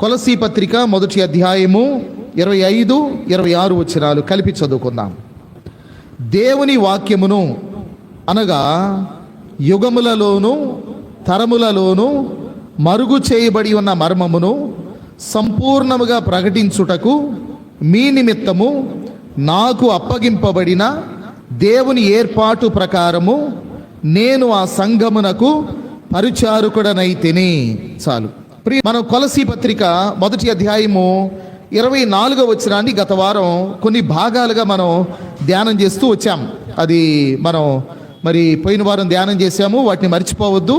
కొలసీ పత్రిక మొదటి అధ్యాయము 25, 26 వచనాలు కలిపి చదువుకుందాం. దేవుని వాక్యమును అనగా యుగములలోను తరములలోను మరుగు చేయబడి ఉన్న మర్మమును సంపూర్ణముగా ప్రకటించుటకు మీ నిమిత్తము నాకు అప్పగింపబడిన దేవుని ఏర్పాటు ప్రకారము నేను ఆ సంఘమునకు పరిచారకుడనైతిని. చాలు. మనం కొలసీ పత్రిక మొదటి అధ్యాయము 24వ వచనాన్ని గత వారం కొన్ని భాగాలుగా మనం ధ్యానం చేస్తూ వచ్చాం. అది మనం పోయిన వారం ధ్యానం చేశాము, వాటిని మర్చిపోవద్దు.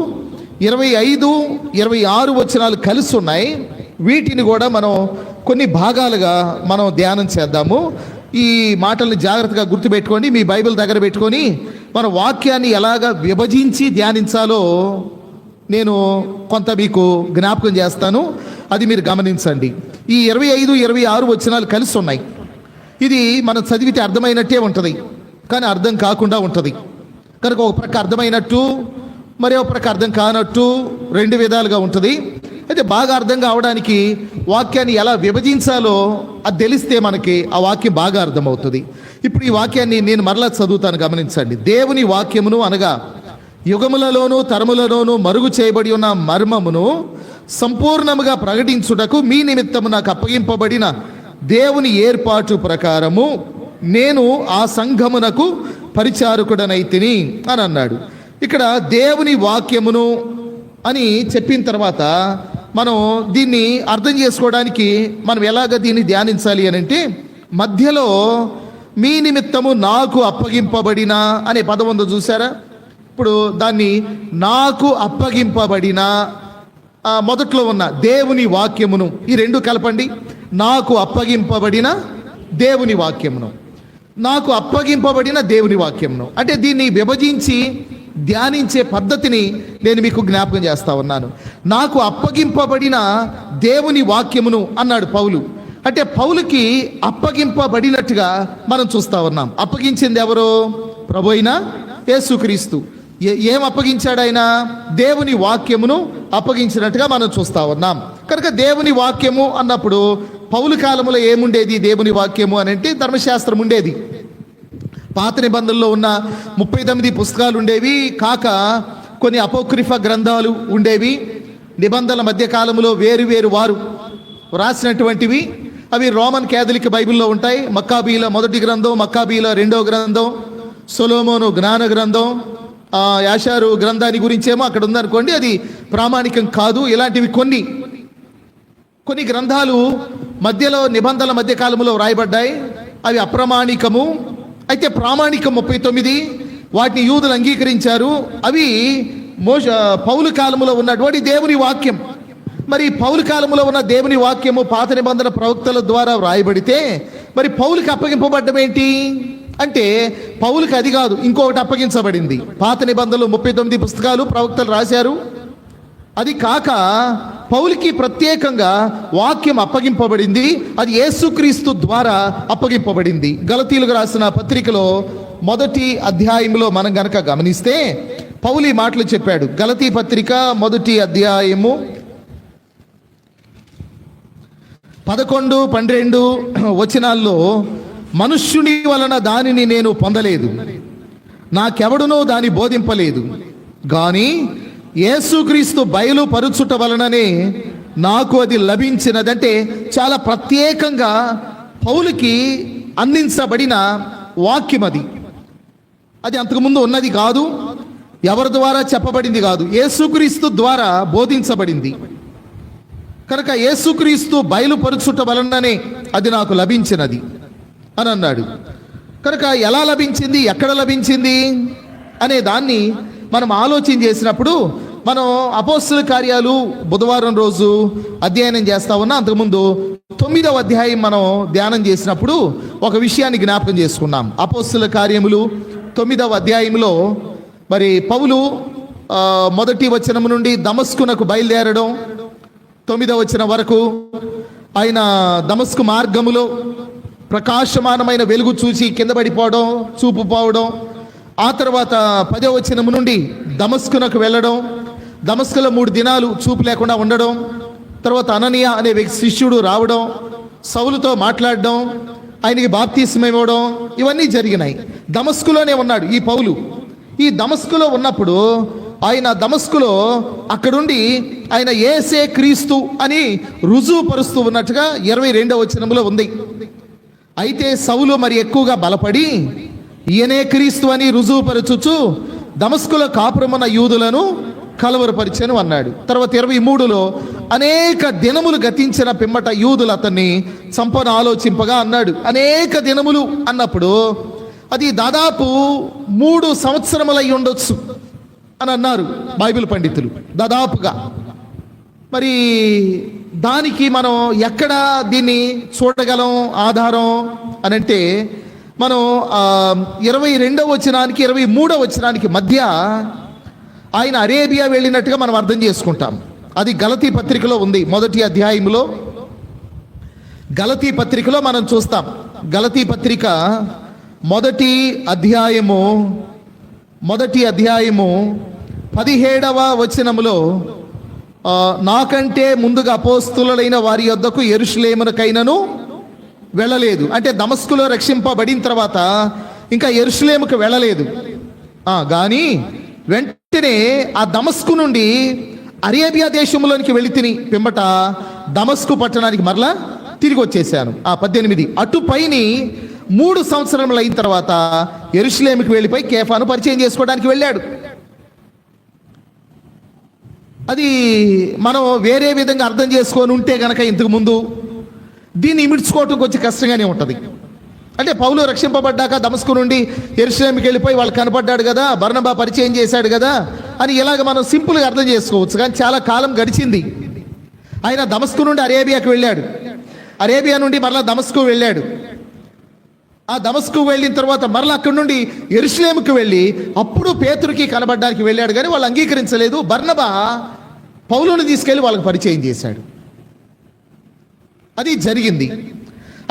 25, 26 వచనాలు కలిసి ఉన్నాయి. వీటిని కూడా మనం కొన్ని భాగాలుగా మనం ధ్యానం చేద్దాము. ఈ మాటల్ని జాగ్రత్తగా గుర్తుపెట్టుకోండి, మీ బైబిల్ దగ్గర పెట్టుకొని మన వాక్యాన్ని ఎలాగ విభజించి ధ్యానించాలో నేను కొంత మీకు జ్ఞాపకం చేస్తాను, అది మీరు గమనించండి. ఈ 25, 26 వచనాలు కలిసి ఉన్నాయి. ఇది మనం చదివితే అర్థమైనట్టే ఉంటుంది, కానీ అర్థం కాకుండా ఉంటుంది. కనుక ఒక ప్రక్క అర్థమైనట్టు, మరి ఒక ప్రక్క అర్థం కానట్టు, రెండు విధాలుగా ఉంటుంది. అయితే బాగా అర్థం కావడానికి వాక్యాన్ని ఎలా విభజించాలో అది తెలిస్తే మనకి ఆ వాక్యం బాగా అర్థమవుతుంది. ఇప్పుడు ఈ వాక్యాన్ని నేను మరలా చదువుతాను, గమనించండి. దేవుని వాక్యమును అనగా యుగములలోను తరములలోను మరుగు చేయబడి ఉన్న మర్మమును సంపూర్ణముగా ప్రకటించుటకు మీ నిమిత్తము నాకు అప్పగింపబడిన దేవుని ఏర్పాటు ప్రకారము నేను ఆ సంఘమునకు పరిచారకుడనైతిని అని అన్నాడు. ఇక్కడ దేవుని వాక్యమును అని చెప్పిన తర్వాత మనం దీన్ని అర్థం చేసుకోవడానికి మనం ఎలాగ దీన్ని ధ్యానించాలి అని అంటే, మధ్యలో మీ నిమిత్తము నాకు అప్పగింపబడిన అనే పదం ఉందో చూసారా? ఇప్పుడు దాన్ని నాకు అప్పగింపబడిన మొదట్లో ఉన్న దేవుని వాక్యమును ఈ రెండు కలపండి. నాకు అప్పగింపబడిన దేవుని వాక్యమును, నాకు అప్పగింపబడిన దేవుని వాక్యమును అంటే దీన్ని విభజించి ధ్యానించే పద్ధతిని నేను మీకు జ్ఞాపకం చేస్తా ఉన్నాను. నాకు అప్పగింపబడిన దేవుని వాక్యమును అన్నాడు పౌలు. అంటే పౌలుకి అప్పగింపబడినట్టుగా మనం చూస్తా ఉన్నాం. అప్పగించింది ఎవరు? ప్రభు అయిన యేసుక్రీస్తు. ఏం అప్పగించాడు ఆయన? దేవుని వాక్యమును అప్పగించినట్టుగా మనం చూస్తా ఉన్నాం. కనుక దేవుని వాక్యము అన్నప్పుడు పౌలు కాలంలో ఏముండేది? దేవుని వాక్యము అని అంటే ధర్మశాస్త్రం ఉండేది. పాత నిబంధనలో ఉన్న 39 పుస్తకాలు ఉండేవి, కాక కొన్ని అపోక్రిఫా గ్రంథాలు ఉండేవి. నిబంధనల మధ్య కాలంలో వేరు వారు రాసినటువంటివి. అవి రోమన్ క్యాథలిక్ బైబిల్లో ఉంటాయి. మక్కాబీల మొదటి గ్రంథం, మక్కాబీల రెండో గ్రంథం, సొలొమోను జ్ఞాన గ్రంథం, యాషారు గ్రంథాన్ని గురించేమో అక్కడ ఉందనుకోండి, అది ప్రామాణికం కాదు. ఇలాంటివి కొన్ని గ్రంథాలు మధ్యలో నిబంధనల మధ్య కాలంలో వ్రాయబడ్డాయి, అవి అప్రమాణికము. అయితే ప్రామాణికం 39, వాటిని యూదులు అంగీకరించారు. అవి పౌలు కాలంలో ఉన్నటువంటి దేవుని వాక్యం. మరి పౌలు కాలంలో ఉన్న దేవుని వాక్యము పాత నిబంధన ప్రవక్తల ద్వారా వ్రాయబడితే మరి పౌలుకి అప్పగింపబడ్డం ఏంటి అంటే, పౌలుకి అది కాదు, ఇంకొకటి అప్పగించబడింది. పాత నిబంధనలు 39 పుస్తకాలు ప్రవక్తలు రాశారు. అది కాక పౌలుకి ప్రత్యేకంగా వాక్యం అప్పగింపబడింది. అది యేసుక్రీస్తు ద్వారా అప్పగింపబడింది. గలతీయులకు రాసిన పత్రికలో మొదటి అధ్యాయంలో మనం గనక గమనిస్తే పౌలు ఈ మాటలు చెప్పాడు. గలతీ పత్రిక మొదటి అధ్యాయము 11, 12 వచనాల్లో, మనుష్యుని వలన దానిని నేను పొందలేదు, నాకెవడునో దాన్ని బోధింపలేదు, గాని యేసుక్రీస్తు బయలుపరుచుట వలననే నాకు అది లభించినదంటే చాలా ప్రత్యేకంగా పౌలుకి అందించబడిన వాక్యం అది. అది అంతకుముందు ఉన్నది కాదు, ఎవరి ద్వారా చెప్పబడింది కాదు, యేసుక్రీస్తు ద్వారా బోధించబడింది. కనుక యేసుక్రీస్తు బయలుపరుచుట వలననే అది నాకు లభించినది అని అన్నాడు. కనుక ఎలా లభించింది, ఎక్కడ లభించింది అనే దాన్ని మనం ఆలోచన చేసినప్పుడు, మనం అపోస్తలుల కార్యాలు బుధవారం రోజు అధ్యయనం చేస్తా ఉన్నా. అంతకుముందు 9వ అధ్యాయం మనం ధ్యానం చేసినప్పుడు ఒక విషయాన్ని జ్ఞాపకం చేసుకున్నాం. అపోస్తలుల కార్యములు 9వ అధ్యాయంలో మరి పౌలు మొదటి వచనం నుండి దమస్కునకు బయలుదేరడం, 9వ వచనం వరకు ఆయన దమస్కు మార్గములో ప్రకాశమానమైన వెలుగు చూసి కింద పడిపోవడం, చూపు పోవడం, ఆ తర్వాత 10వ వచనం నుండి దమస్కునకు వెళ్ళడం, దమస్కులో 3 దినాలు చూపు లేకుండా ఉండడం, తర్వాత అననీయ అనే వ్యక్తి శిష్యుడు రావడం, సౌలుతో మాట్లాడడం, ఆయనకి బాప్తిస్మం ఇవ్వడం, ఇవన్నీ జరిగినాయి. దమస్కులోనే ఉన్నాడు ఈ పౌలు. ఈ దమస్కులో ఉన్నప్పుడు ఆయన దమస్కులో అక్కడుండి ఆయన యేసే క్రీస్తు అని రుజువు పరుస్తూ ఉన్నట్టుగా 22వ వచనంలో ఉంది. అయితే సౌలు మరి ఎక్కువగా బలపడి ఈయనే క్రీస్తు అని రుజువు పరచుచు దమస్కులో కాపురమున్న యూదులను కలవరపరిచాను అన్నాడు. తర్వాత 23లో అనేక దినములు గతించిన పిమ్మట యూదులు అతన్ని చంపను ఆలోచింపగా అన్నాడు. అనేక దినములు అన్నప్పుడు అది దాదాపు 3 సంవత్సరములై ఉండొచ్చు అని అన్నారు బైబిల్ పండితులు దాదాపుగా. మరి దానికి మనం ఎక్కడ దీన్ని చూడగలం ఆధారం అని అంటే, మనం 22వ వచనానికి 23వ వచనానికి మధ్య ఆయన అరేబియా వెళ్ళినట్టుగా మనం అర్థం చేసుకుంటాం. అది గలతీ పత్రికలో ఉంది. మొదటి అధ్యాయంలో గలతీ పత్రికలో మనం చూస్తాం. గలతీ పత్రిక మొదటి అధ్యాయము 17వ వచనములో, నాకంటే ముందుగా అపోస్తులైన వారి యొద్దకు యెరూషలేమునకైనను వెళ్ళలేదు. అంటే దమస్కులో రక్షింపబడిన తర్వాత ఇంకా యెరూషలేముకు వెళ్ళలేదు. కానీ వెంటనే ఆ దమస్కు నుండి అరేబియా దేశంలోనికి వెళ్ళి తిని పిమ్మట దమస్కు పట్టణానికి మరలా తిరిగి వచ్చేసాను. 18 అటుపైని 3 సంవత్సరములు అయిన తర్వాత యెరూషలేముకి వెళ్ళిపోయి కేఫాను పరిచయం చేసుకోవడానికి వెళ్ళాడు. అది మనం వేరే విధంగా అర్థం చేసుకొని ఉంటే గనక ఇంతకు ముందు దీన్ని ఇమిడ్చుకోవటం కొంచెం కష్టంగానే ఉంటుంది. అంటే పౌలు రక్షింపబడ్డాక దమస్కు నుండి యెరూషలేముకి వెళ్ళిపోయి వాళ్ళు కనపడ్డాడు కదా, బర్నబా పరిచయం చేశాడు కదా అని ఇలాగ మనం సింపుల్గా అర్థం చేసుకోవచ్చు. కానీ చాలా కాలం గడిచింది. ఆయన దమస్కు నుండి అరేబియాకి వెళ్ళాడు, అరేబియా నుండి మరలా దమస్కు వెళ్ళాడు. ఆ దమస్కు వెళ్ళిన తర్వాత మరలా అక్కడి నుండి యెరూషలేముకి వెళ్ళి అప్పుడు పేతురుకి కనబడడానికి వెళ్ళాడు. కానీ వాళ్ళు అంగీకరించలేదు. బర్నబా పౌలుని తీసుకెళ్ళి వాళ్ళకి పరిచయం చేశాడు. అది జరిగింది.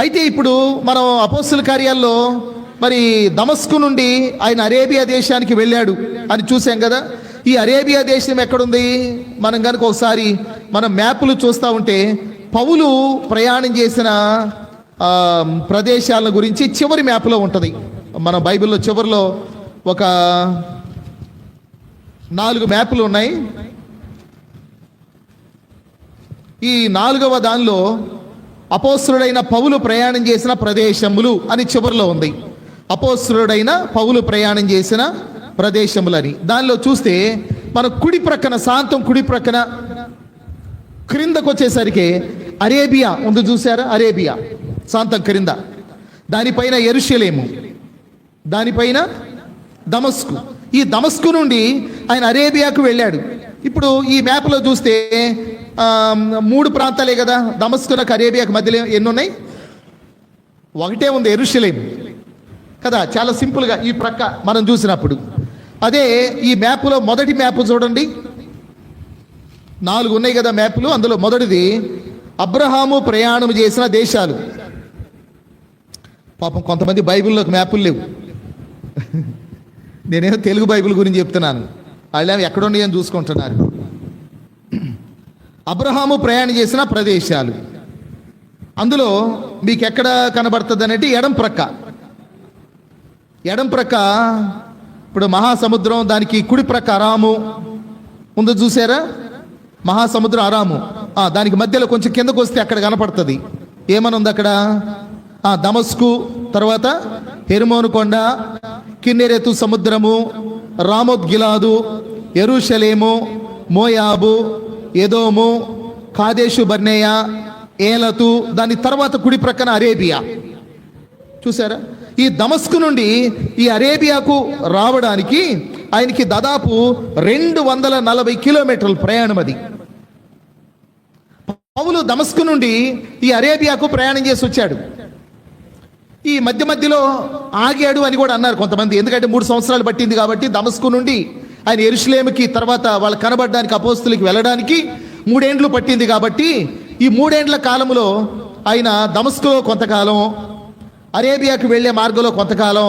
అయితే ఇప్పుడు మనం అపోస్తుల కార్యాల్లో మరి దమస్కు నుండి ఆయన అరేబియా దేశానికి వెళ్ళాడు అని చూసాం కదా. ఈ అరేబియా దేశం ఎక్కడుంది? మనం కనుక ఒకసారి మనం మ్యాప్లు చూస్తూ ఉంటే పౌలు ప్రయాణం చేసిన ప్రదేశాల గురించి చివరి మ్యాప్లో ఉంటుంది. మన బైబిల్లో చివరిలో ఒక 4 మ్యాప్లు ఉన్నాయి. ఈ 4వ దానిలో అపోస్తులుడైన పౌలు ప్రయాణం చేసిన ప్రదేశములు అని చివరిలో ఉంది. అపోస్తులుడైన పౌలు ప్రయాణం చేసిన ప్రదేశములని దానిలో చూస్తే మన కుడి ప్రక్కన, సాంతం కుడి ప్రక్కన క్రిందకు వచ్చేసరికి అరేబియా ఉంది. చూసారా? అరేబియా సాంతం క్రింద, దానిపైన యెరూషలేము, దానిపైన దమస్కు. ఈ దమస్కు నుండి ఆయన అరేబియాకు వెళ్ళాడు. ఇప్పుడు ఈ మ్యాప్లో చూస్తే 3 ప్రాంతాలే కదా, దమస్కునకు అరేబియాకు మధ్యలో ఎన్ని ఉన్నాయి? ఒకటే ఉంది, యెరూషలేము కదా. చాలా సింపుల్గా ఈ ప్రక్క మనం చూసినప్పుడు అదే ఈ మ్యాప్లో మొదటి మ్యాప్ చూడండి. 4 ఉన్నాయి కదా మ్యాప్లు. అందులో మొదటిది అబ్రహాము ప్రయాణం చేసిన దేశాలు. పాపం కొంతమంది బైబిల్లోకి మ్యాపులు లేవు. నేనేమో తెలుగు బైబిల్ గురించి చెప్తున్నాను, వాళ్ళు ఎక్కడున్నాయని చూసుకుంటున్నారు. అబ్రహాము ప్రయాణం చేసిన ప్రదేశాలు అందులో మీకు ఎక్కడ కనబడుతుంది అంటే ఎడం ప్రక్క ఇప్పుడు మహాసముద్రం, దానికి కుడి ప్రక్క అరాము ముందు చూసారా? మహాసముద్రం అరాము, దానికి మధ్యలో కొంచెం కిందకు వస్తే అక్కడ కనపడుతుంది. ఏమని ఉంది అక్కడ? దమస్కు, తర్వాత హెర్మోను కొండ, కిన్నెరెతు సముద్రము, రామోత్ గిలాదు, యెరూషలేము, మోయాబు, ఎదోము, కాదేశు బర్నేయ, ఏలతు, దాని తర్వాత కుడి ప్రక్కన అరేబియా. చూసారా? ఈ దమస్కు నుండి ఈ అరేబియాకు రావడానికి ఆయనకి దాదాపు 240 కిలోమీటర్ల ప్రయాణం. అది పౌలు దమస్కు నుండి ఈ అరేబియాకు ప్రయాణం చేసి వచ్చాడు. ఈ మధ్యలో ఆగాడు అని కూడా అన్నారు కొంతమంది. ఎందుకంటే 3 సంవత్సరాలు పట్టింది కాబట్టి దమస్కు నుండి ఆయన యెరూషలేముకి, తర్వాత వాళ్ళు కనబడడానికి అపోస్తులకి వెళ్ళడానికి 3 ఏండ్లు పట్టింది కాబట్టి ఈ 3 ఏండ్ల కాలంలో ఆయన దమస్కులో కొంతకాలం, అరేబియాకు వెళ్ళే మార్గంలో కొంతకాలం,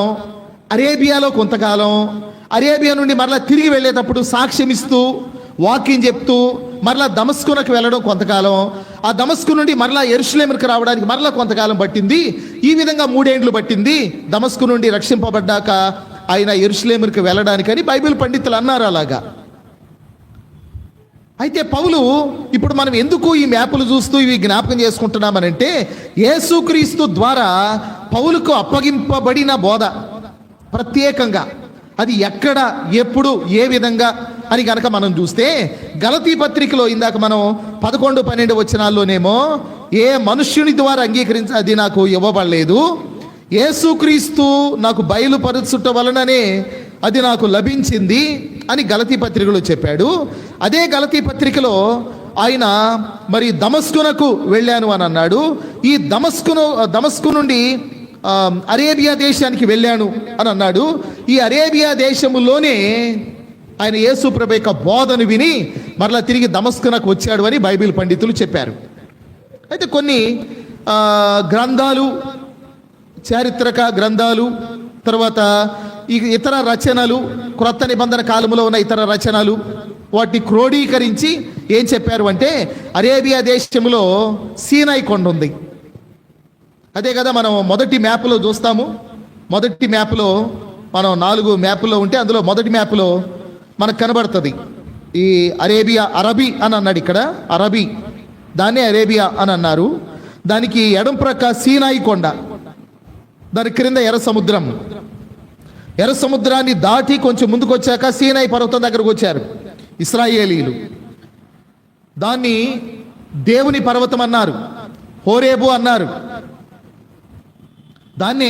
అరేబియాలో కొంతకాలం, అరేబియా నుండి మరలా తిరిగి వెళ్ళేటప్పుడు సాక్ష్యం ఇస్తూ, వాక్యం చెప్తూ, మరలా దమస్కునకు వెళ్ళడం కొంతకాలం, ఆ దమస్కు నుండి మరలా యెరూషలేముకు రావడానికి మరలా కొంతకాలం పట్టింది. ఈ విధంగా 3 ఏండ్లు పట్టింది దమస్కు నుండి రక్షింపబడ్డాక ఆయన యెరూషలేముకు వెళ్ళడానికని బైబిల్ పండితులు అన్నారు అలాగా. అయితే పౌలు ఇప్పుడు మనం ఎందుకు ఈ మ్యాపులు చూస్తూ ఇవి జ్ఞాపకం చేసుకుంటున్నామనంటే, యేసుక్రీస్తు ద్వారా పౌలుకు అప్పగింపబడిన బోధ ప్రత్యేకంగా అది ఎక్కడ, ఎప్పుడు, ఏ విధంగా అని కనుక మనం చూస్తే, గలతీ పత్రికలో ఇందాక మనం 11-12 వచనాల్లోనేమో ఏ మనుష్యుని ద్వారా అది నాకు ఇవ్వబడలేదు, యేసుక్రీస్తు నాకు బయలుపరచుట వలననే అది నాకు లభించింది అని గలతీ పత్రికలో చెప్పాడు. అదే గలతీ పత్రికలో ఆయన మరి దమస్కునకు వెళ్ళాను అని అన్నాడు. ఈ దమస్కు నుండి అరేబియా దేశానికి వెళ్ళాను అని అన్నాడు. ఈ అరేబియా దేశములోనే ఆయన యేసు ప్రభు యొక్క బోధను విని మరలా తిరిగి దమస్కునకు వచ్చాడు అని బైబిల్ పండితులు చెప్పారు. అయితే కొన్ని గ్రంథాలు, చారిత్రక గ్రంథాలు, తర్వాత ఇతర రచనలు, క్రొత్త నిబంధన కాలంలో ఉన్న ఇతర రచనలు వాటిని క్రోడీకరించి ఏం చెప్పారు అంటే, అరేబియా దేశంలో సీనాయి కొండ ఉంది. అదే కదా మనం మొదటి మ్యాప్లో చూస్తాము. మొదటి మ్యాప్లో మనం 4 మ్యాప్లో ఉంటే అందులో మొదటి మ్యాప్లో మనకు కనబడుతుంది ఈ అరేబియా. అరబీ అని అన్నాడు ఇక్కడ, అరబీ, దాన్నే అరేబియా అని అన్నారు. దానికి ఎడం ప్రక్క సీనాయి కొండ, దాని క్రింద ఎర్ర సముద్రం. ఎర్ర సముద్రాన్ని దాటి కొంచెం ముందుకు వచ్చాక సీనాయి పర్వతం దగ్గరకు వచ్చారు ఇశ్రాయేలీలు. దాన్ని దేవుని పర్వతం అన్నారు, హోరేబు అన్నారు దాన్ని.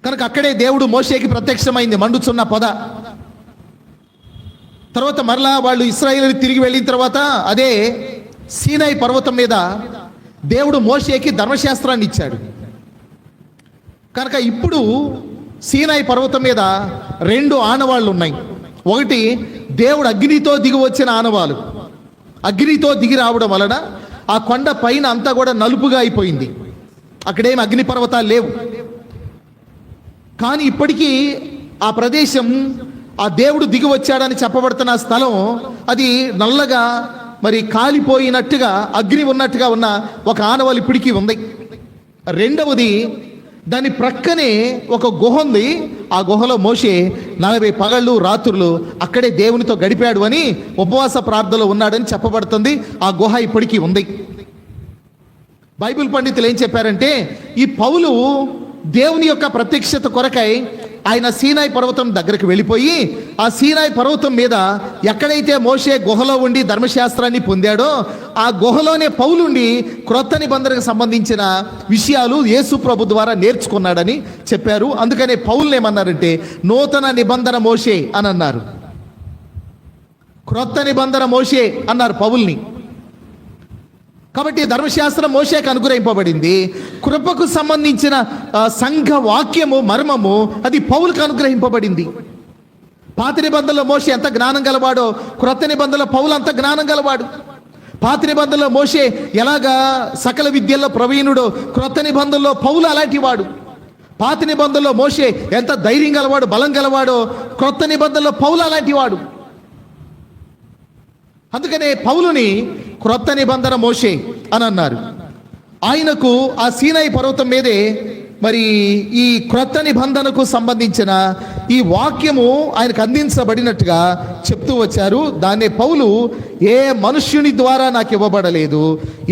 కనుక అక్కడే దేవుడు మోషేకి ప్రత్యక్షమైంది మండుచున్న పొద. తర్వాత మరలా వాళ్ళు ఇశ్రాయేలు తిరిగి వెళ్ళిన తర్వాత అదే సీనాయి పర్వతం మీద దేవుడు మోషేకి ధర్మశాస్త్రాన్ని ఇచ్చాడు. కనుక ఇప్పుడు సీనాయి పర్వతం మీద 2 ఆనవాళ్ళు ఉన్నాయి. ఒకటి దేవుడు అగ్నితో దిగి వచ్చిన ఆనవాలు. అగ్నితో దిగి రావడం వలన ఆ కొండ పైన అంతా కూడా నలుపుగా అయిపోయింది. అక్కడేం అగ్ని పర్వతాలు లేవు. కానీ ఇప్పటికీ ఆ ప్రదేశం, ఆ దేవుడు దిగి వచ్చాడని చెప్పబడుతున్న స్థలం అది నల్లగా మరి కాలిపోయినట్టుగా, అగ్ని ఉన్నట్టుగా ఉన్న ఒక ఆనవాలు ఇప్పటికీ ఉంది. రెండవది, దాని ప్రక్కనే ఒక గుహ ఉంది. ఆ గుహలో మోషే 40 పగళ్ళు రాత్రులు అక్కడే దేవునితో గడిపాడు అని, ఉపవాస ప్రార్థనలో ఉన్నాడని చెప్పబడుతుంది. ఆ గుహ ఇప్పటికీ ఉంది. బైబిల్ పండితులు ఏం చెప్పారంటే, ఈ పౌలు దేవుని యొక్క ప్రత్యక్షత కొరకై ఆయన సీనాయి పర్వతం దగ్గరికి వెళ్ళిపోయి, ఆ సీనాయి పర్వతం మీద ఎక్కడైతే మోషే గుహలో ఉండి ధర్మశాస్త్రాన్ని పొందాడో ఆ గుహలోనే పౌలుండి క్రొత్త నిబంధనకు సంబంధించిన విషయాలు యేసు ప్రభు ద్వారా నేర్చుకున్నాడని చెప్పారు. అందుకనే పౌలుని ఏమన్నారంటే నూతన నిబంధన మోషే అని అన్నారు, క్రొత్త నిబంధన మోషే అన్నారు పౌల్ని. కాబట్టి ధర్మశాస్త్రం మోషేకు అనుగ్రహింపబడింది. కృపకు సంబంధించిన సంఘ వాక్యము, మర్మము అది పౌలుకు అనుగ్రహింపబడింది. పాత నిబంధనలో మోషే ఎంత జ్ఞానం గలవాడో క్రొత్త నిబంధనలో పౌలు అంత జ్ఞానం గలవాడు. పాత నిబంధనలో మోషే ఎలాగా సకల విద్యల్లో ప్రవీణుడో క్రొత్త నిబంధనలో పౌలు అలాంటి వాడు. పాత నిబంధనలో మోషే ఎంత ధైర్యం గలవాడు, బలం గలవాడో క్రొత్త నిబంధనలో పౌలు అలాంటి వాడు. అందుకనే పౌలుని క్రొత్త నిబంధన మోషే అని అన్నారు. ఆయనకు ఆ సీనాయి పర్వతం మీదే మరి ఈ క్రొత్త నిబంధనకు సంబంధించిన ఈ వాక్యము ఆయనకు అందించబడినట్టుగా చెప్తూ వచ్చారు. దాన్నే పౌలు ఏ మనుష్యుని ద్వారా నాకు ఇవ్వబడలేదు,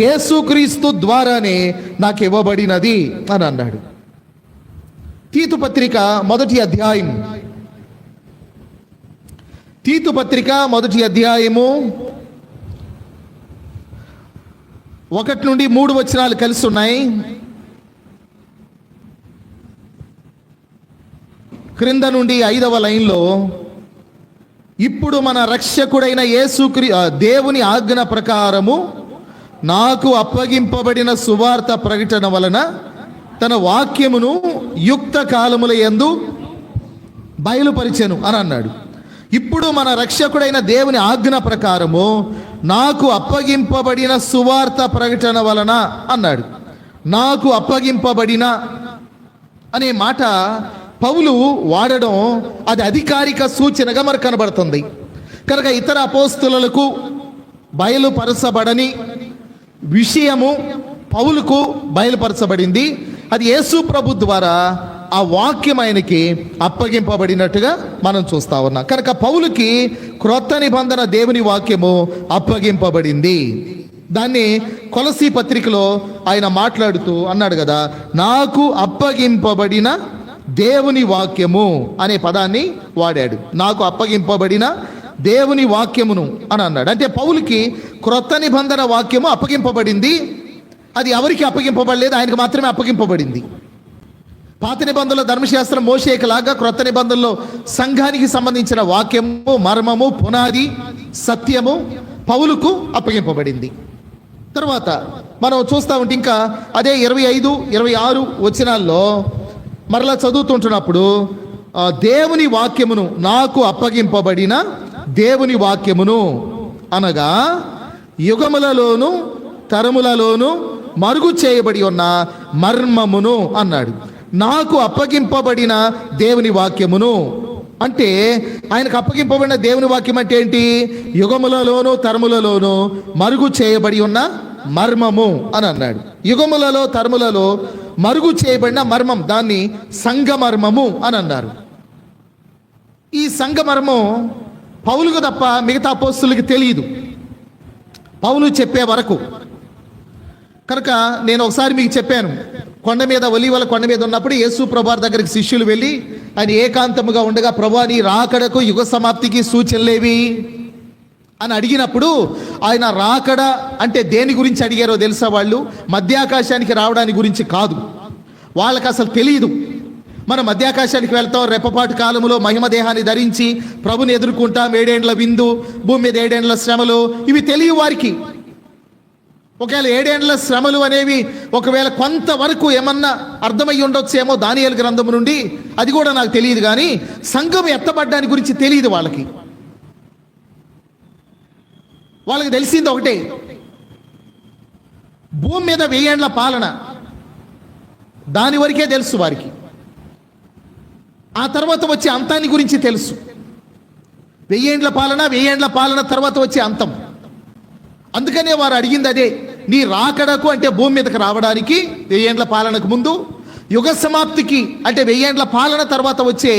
యేసుక్రీస్తు ద్వారానే నాకు ఇవ్వబడినది అని అన్నాడు. తీతు పత్రిక 1వ అధ్యాయం, తీతు పత్రిక 1వ అధ్యాయము 1 నుండి 3 వచనాలు కలిసి ఉన్నాయి. క్రింద నుండి 5వ లైన్లో, ఇప్పుడు మన రక్షకుడైన దేవుని ఆజ్ఞ ప్రకారము నాకు అప్పగింపబడిన సువార్త ప్రకటన వలన తన వాక్యమును యుక్త కాలముల యందు బయలుపరిచెను అని అన్నాడు. ఇప్పుడు మన రక్షకుడైన దేవుని ఆజ్ఞ ప్రకారము నాకు అప్పగింపబడిన సువార్త ప్రకటన వలన అన్నాడు. నాకు అప్పగింపబడిన అనే మాట పౌలు వాడడం అది అధికారిక సూచనగా మనకు కనబడుతుంది. కనుక ఇతర అపోస్తులకు బయలుపరచబడని విషయము పౌలుకు బయలుపరచబడింది. అది యేసు ప్రభు ద్వారా ఆ వాక్యం ఆయనకి అప్పగింపబడినట్టుగా మనం చూస్తా ఉన్నాం. కనుక పౌలుకి క్రొత్త నిబంధన దేవుని వాక్యము అప్పగింపబడింది. దాన్ని కొలసీ పత్రికలో ఆయన మాట్లాడుతూ అన్నాడు కదా, నాకు అప్పగింపబడిన దేవుని వాక్యము అనే పదాన్ని వాడాడు. నాకు అప్పగింపబడిన దేవుని వాక్యమును అని అన్నాడు. అంటే పౌలుకి క్రొత్త నిబంధన వాక్యము అప్పగింపబడింది. అది ఎవరికి అప్పగింపబడలేదు, ఆయనకు మాత్రమే అప్పగింపబడింది. పాత నిబంధనలో ధర్మశాస్త్రం మోషేకు లాగా క్రొత్త నిబంధనలో సంఘానికి సంబంధించిన వాక్యము, మర్మము, పునాది, సత్యము పౌలుకు అప్పగింపబడింది. తర్వాత మనం చూస్తూ ఉంటే ఇంకా అదే 25, 26 వచనాల్లో మరలా చదువుతుంటున్నప్పుడు దేవుని వాక్యమును, నాకు అప్పగింపబడిన దేవుని వాక్యమును అనగా యుగములలోను తరములలోను మరుగు చేయబడి ఉన్న మర్మమును అన్నాడు. నాకు అప్పగింపబడిన దేవుని వాక్యమును అంటే ఆయనకు అప్పగింపబడిన దేవుని వాక్యం అంటే ఏంటి? యుగములలోను తరములలోను మరుగు చేయబడి ఉన్న మర్మము అని అన్నాడు. యుగములలో తరములలో మరుగు చేయబడిన మర్మం, దాన్ని సంఘమర్మము అని అన్నారు. ఈ సంఘమర్మం పౌలుకు తప్ప మిగతా అపోస్తలులకు తెలియదు, పౌలు చెప్పే వరకు. కనుక నేను ఒకసారి మీకు చెప్పాను, కొండ మీద, ఒలీవల కొండ మీద ఉన్నప్పుడు యేసు ప్రభువారి దగ్గరికి శిష్యులు వెళ్ళి ఆయన ఏకాంతముగా ఉండగా, ప్రభువా నీ రాకడకు యుగ సమాప్తికి సూచనలేవి అని అడిగినప్పుడు ఆయన రాకడ అంటే దేని గురించి అడిగారో తెలుసా? వాళ్ళు మధ్యాకాశానికి రావడానికి గురించి కాదు, వాళ్ళకి అసలు తెలియదు. మనం మధ్యాకాశానికి వెళ్తాం, రెప్పపాటు కాలములో మహిమ దేహాన్ని ధరించి ప్రభుని ఎదుర్కొంటాం, 7 ఏండ్ల విందు, భూమి మీద 7 ఏండ్ల శ్రమలు, ఇవి తెలియ వారికి. ఒకవేళ 7 ఏండ్ల శ్రమలు అనేవి ఒకవేళ కొంతవరకు ఏమన్నా అర్థమై ఉండొచ్చేమో దానియేలు గ్రంథం నుండి, అది కూడా నాకు తెలియదు. కానీ సంఘం ఎత్తబడ్డానికి గురించి తెలియదు వాళ్ళకి. వాళ్ళకి తెలిసింది ఒకటే, భూమి మీద 1000 ఏండ్ల పాలన, దాని వరకే తెలుసు వారికి. ఆ తర్వాత వచ్చే అంతాన్ని గురించి తెలుసు. 1000 ఏండ్ల పాలన, 1000 ఏండ్ల పాలన తర్వాత వచ్చే అంతం. అందుకనే వారు అడిగింది అదే, నీ రాకడకు అంటే భూమి మీదకి రావడానికి 1000 ఏండ్ల పాలనకు ముందు, యుగ సమాప్తికి అంటే 1000 ఏండ్ల పాలన తర్వాత వచ్చే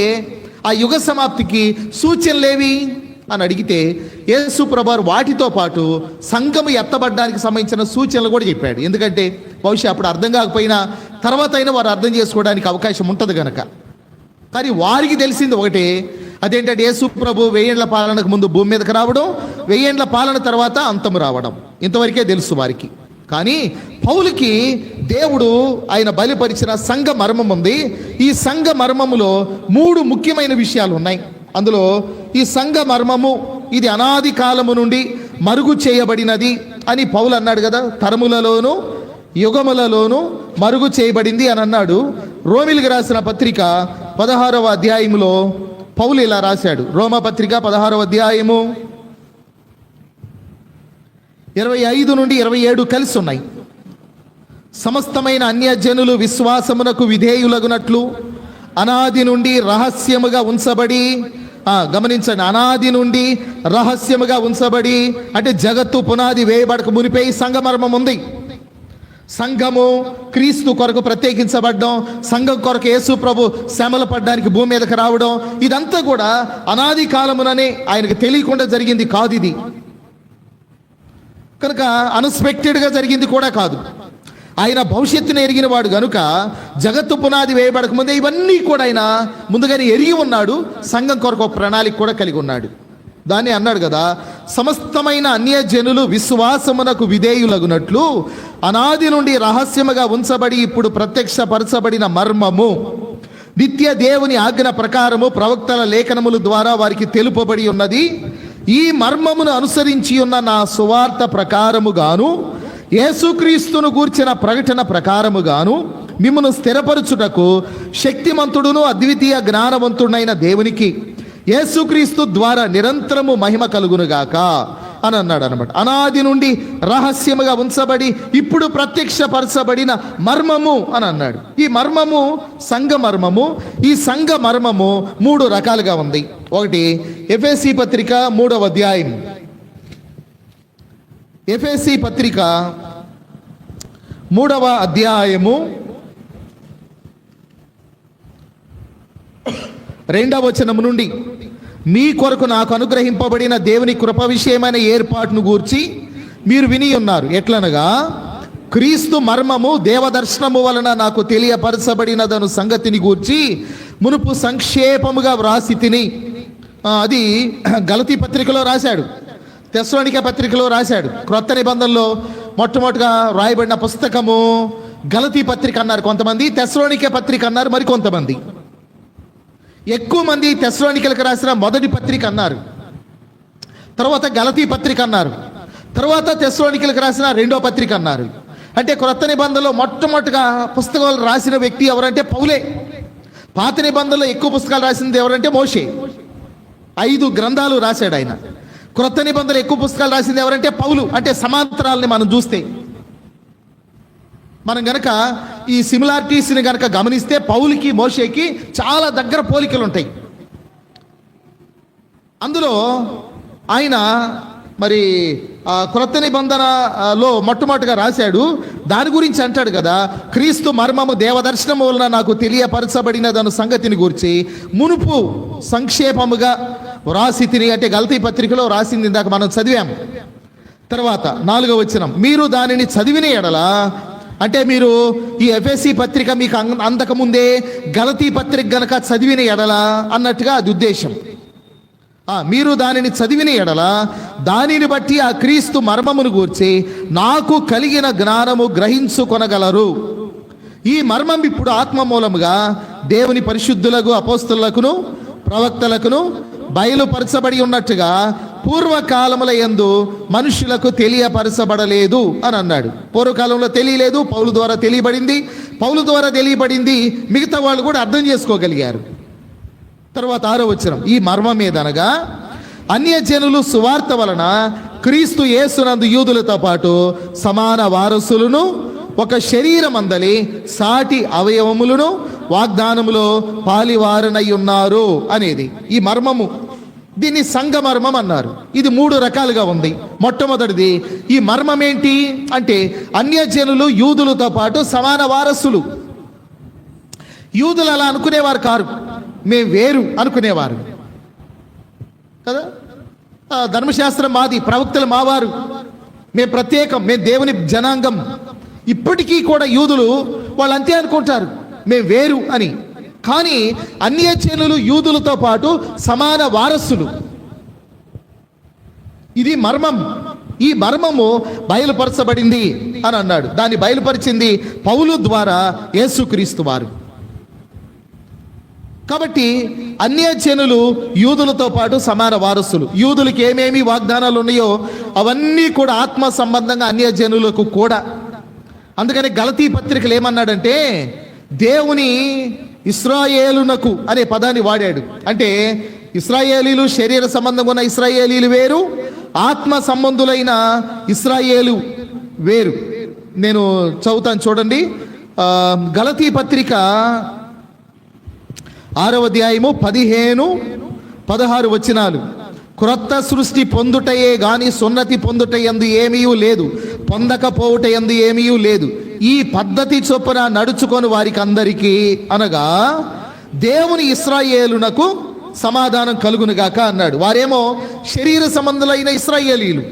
ఆ యుగ సమాప్తికి సూచనలేవి అని అడిగితే యేసు ప్రభువారు వాటితో పాటు సంఘము ఎత్తబడ్డానికి సంబంధించిన సూచనలు కూడా చెప్పాడు. ఎందుకంటే బహుశా అప్పుడు అర్థం కాకపోయినా తర్వాత అయినా వారు అర్థం చేసుకోవడానికి అవకాశం ఉంటుంది కనుక. కానీ వారికి తెలిసింది ఒకటే, అదేంటంటే యేసు ప్రభు 1000 ఏండ్ల పాలనకు ముందు భూమి మీదకి రావడం, 1000 ఏండ్ల పాలన తర్వాత అంతము రావడం, ఇంతవరకే తెలుసు వారికి. కానీ పౌలుకి దేవుడు ఆయన బయలుపరిచిన సంఘ మర్మం ఉంది. ఈ సంఘ మర్మములో 3 ముఖ్యమైన విషయాలు ఉన్నాయి. అందులో ఈ సంఘ మర్మము ఇది అనాది కాలము నుండి మరుగు చేయబడినది అని పౌలు అన్నాడు కదా, తరములలోను యుగములలోను మరుగు చేయబడింది అని అన్నాడు. రోమిలికి రాసిన పత్రిక 16వ అధ్యాయములో పౌలు ఇలా రాశాడు. రోమపత్రిక 16వ అధ్యాయము 25 నుండి 27 కలిసి ఉన్నాయి. సమస్తమైన అన్యజనులు విశ్వాసమునకు విధేయులగునట్లు అనాది నుండి రహస్యముగా ఉంచబడి, గమనించండి, అనాది నుండి రహస్యముగా ఉంచబడి అంటే జగత్తు పునాది వేయబడక మునిపే సంఘమర్మం ఉంది. సంఘము క్రీస్తు కొరకు ప్రత్యేకించబడ్డం, సంఘం కొరకు యేసు ప్రభు శ్రమలు పడ్డానికి భూమి మీదకి రావడం, ఇదంతా కూడా అనాది కాలముననే ఆయనకు తెలియకుండా జరిగింది కాదు. ఇది కనుక అన్ఎక్స్పెక్టెడ్గా జరిగింది కూడా కాదు. ఆయన భవిష్యత్తును ఎరిగిన వాడు కనుక జగత్తు పునాది వేయబడక ముందే ఇవన్నీ కూడా ఆయన ముందుగానే ఎరిగి ఉన్నాడు. సంఘం కొరకు ఒక ప్రణాళిక కూడా కలిగి ఉన్నాడు. దాన్ని అన్నాడు కదా, సమస్తమైన అన్యజనులు విశ్వాసమునకు విధేయులగునట్లు అనాది నుండి రహస్యముగా ఉంచబడి ఇప్పుడు ప్రత్యక్షపరచబడిన మర్మము నిత్య దేవుని ఆజ్ఞ ప్రకారము ప్రవక్తల లేఖనముల ద్వారా వారికి తెలుపబడి ఉన్నది. ఈ మర్మమును అనుసరించి ఉన్న నా సువార్త ప్రకారముగాను యేసుక్రీస్తును గూర్చిన ప్రకటన ప్రకారముగాను మిమ్మను స్థిరపరచుటకు శక్తిమంతుడును అద్వితీయ జ్ఞానవంతుడైన దేవునికి యేసుక్రీస్తు ద్వారా నిరంతరము మహిమ కలుగునుగాక అని అన్నాడు అనమాట. అనాది నుండి రహస్యముగా ఉంచబడి ఇప్పుడు ప్రత్యక్షపరచబడిన మర్మము అని అన్నాడు. ఈ మర్మము సంఘ మర్మము. ఈ సంఘ మర్మము 3 రకాలుగా ఉంది. ఒకటి ఎఫెసీ పత్రిక 3వ అధ్యాయం ఎఫెసీ పత్రిక 3వ అధ్యాయము 2వ వచనం నుండి, మీ కొరకు నాకు అనుగ్రహింపబడిన దేవుని కృప విషయమైన ఏర్పాటును గూర్చి మీరు విని ఉన్నారు. ఎట్లనగా క్రీస్తు మర్మము దేవదర్శనము వలన నాకు తెలియపరచబడినదను సంగతిని గూర్చి మునుపు సంక్షేపముగా వ్రాసి తిని. అది గలతీ పత్రికలో రాశాడు, తెస్సలోనికే పత్రికలో రాశాడు. క్రొత్త నిబంధనలో మొట్టమొదటిగా రాయబడిన పుస్తకము గలతీ పత్రిక అన్నారు కొంతమంది, తెస్సలోనికే పత్రిక అన్నారు మరి కొంతమంది. ఎక్కువ మంది తెస్సలోనికలకు రాసిన మొదటి పత్రిక అన్నారు, తర్వాత గలతీ పత్రిక అన్నారు, తర్వాత తెస్సలోనికలకు రాసిన 2వ పత్రిక అన్నారు. అంటే క్రొత్త నిబంధనలో మొట్టమొదటిగా పుస్తకాలు రాసిన వ్యక్తి ఎవరంటే పౌలే. పాత నిబంధనలో ఎక్కువ పుస్తకాలు రాసింది ఎవరంటే మోషే, 5 గ్రంథాలు రాశాడు ఆయన. క్రొత్త నిబంధనలు ఎక్కువ పుస్తకాలు రాసింది ఎవరంటే పౌలు. అంటే సమాంతరాలని మనం చూస్తే, మనం గనక ఈ సిమిలారిటీస్ని గనక గమనిస్తే పౌలుకి మోషేకి చాలా దగ్గర పోలికలు ఉంటాయి. అందులో ఆయన మరి క్రొత్త నిబంధనలో మొట్టమొదటిగా రాశాడు, దాని గురించి అంటాడు కదా, క్రీస్తు మర్మము దేవదర్శనము వలన నాకు తెలియపరచబడినదను సంగతిని గురించి మునుపు సంక్షేపముగా వ్రాసి తిని. అంటే గలతీ పత్రికలో రాసింది ఇందాక మనం చదివాము. తర్వాత 4వ వచనం, మీరు దానిని చదివిన ఎడల, అంటే మీరు ఈ ఎఫెసీ పత్రిక మీకు అందకముందే గలతీ పత్రిక గనక చదివిన ఎడల అన్నట్టుగా అది ఉద్దేశం. మీరు దానిని చదివిన ఎడల దానిని బట్టి ఆ క్రీస్తు మర్మమును గూర్చి నాకు కలిగిన జ్ఞానము గ్రహించుకొనగలరు. ఈ మర్మం ఇప్పుడు ఆత్మ మూలముగా దేవుని పరిశుద్ధులకు అపోస్తలులకును ప్రవక్తలకును బయలుపరచబడి ఉన్నట్టుగా పూర్వకాలముల యందు మనుషులకు తెలియపరచబడలేదు అని అన్నాడు. పూర్వకాలంలో తెలియలేదు, పౌలు ద్వారా తెలియబడింది. పౌలు ద్వారా తెలియబడింది, మిగతా వాళ్ళు కూడా అర్థం చేసుకోగలిగారు. తర్వాత 6వ వచనం, ఈ మర్మం ఏదనగా అన్యజనులు సువార్త వలన క్రీస్తు యేసునందు యూదులతో పాటు సమాన వారసులను, ఒక శరీరమందలి సాటి అవయవములను వాగ్దానములో పాలివారనై ఉన్నారు అనేది ఈ మర్మము. దీన్ని సంఘమర్మం అన్నారు. ఇది 3 రకాలుగా ఉంది. మొట్టమొదటిది, ఈ మర్మం ఏంటి అంటే అన్యజనులు యూదులతో పాటు సమాన వారసులు. యూదులు అలా అనుకునేవారు కారు, మేము వేరు అనుకునేవారు కదా. ధర్మశాస్త్రం మాది, ప్రవక్తలు మావారు, మేము ప్రత్యేకం, మేము దేవుని జనాంగం. ఇప్పటికీ కూడా యూదులు వాళ్ళు అంతే అనుకుంటారు, మేము వేరు అని. కానీ అన్యజనులు యూదులతో పాటు సమాన వారసులు. ఇది మర్మం. ఈ మర్మము బయలుపరచబడింది అని అన్నాడు. దాన్ని బయలుపరిచింది పౌలు ద్వారా యేసుక్రీస్తు వారు. కాబట్టి అన్యజనులు యూదులతో పాటు సమాన వారసులు. యూదులకి ఏమేమి వాగ్దానాలు ఉన్నాయో అవన్నీ కూడా ఆత్మ సంబంధంగా అన్యజనులకు కూడా. అందుకని గలతీ పత్రికలు ఏమన్నాడంటే దేవుని ఇశ్రాయేలునకు అనే పదాన్ని వాడాడు. అంటే ఇశ్రాయేలీలు శరీర సంబంధంగా ఉన్న ఇశ్రాయేలీలు వేరు, ఆత్మ సంబంధులైన ఇశ్రాయేలు వేరు. నేను చదువుతాను చూడండి. గలతీ పత్రిక 6వ అధ్యాయము 15-16 వచనాలు. క్రొత్త సృష్టి పొందుటయే గాని సున్నతి పొందుట యందు ఏమీ లేదు, పొందకపోవుట యందు ఏమీ లేదు. ఈ పద్ధతి చొప్పున నడుచుకొని వారికి అందరికీ అనగా దేవుని ఇశ్రాయేలునకు సమాధానం కలుగునుగాక అన్నాడు. వారేమో శరీర సంబంధులైన ఇశ్రాయేలీలు,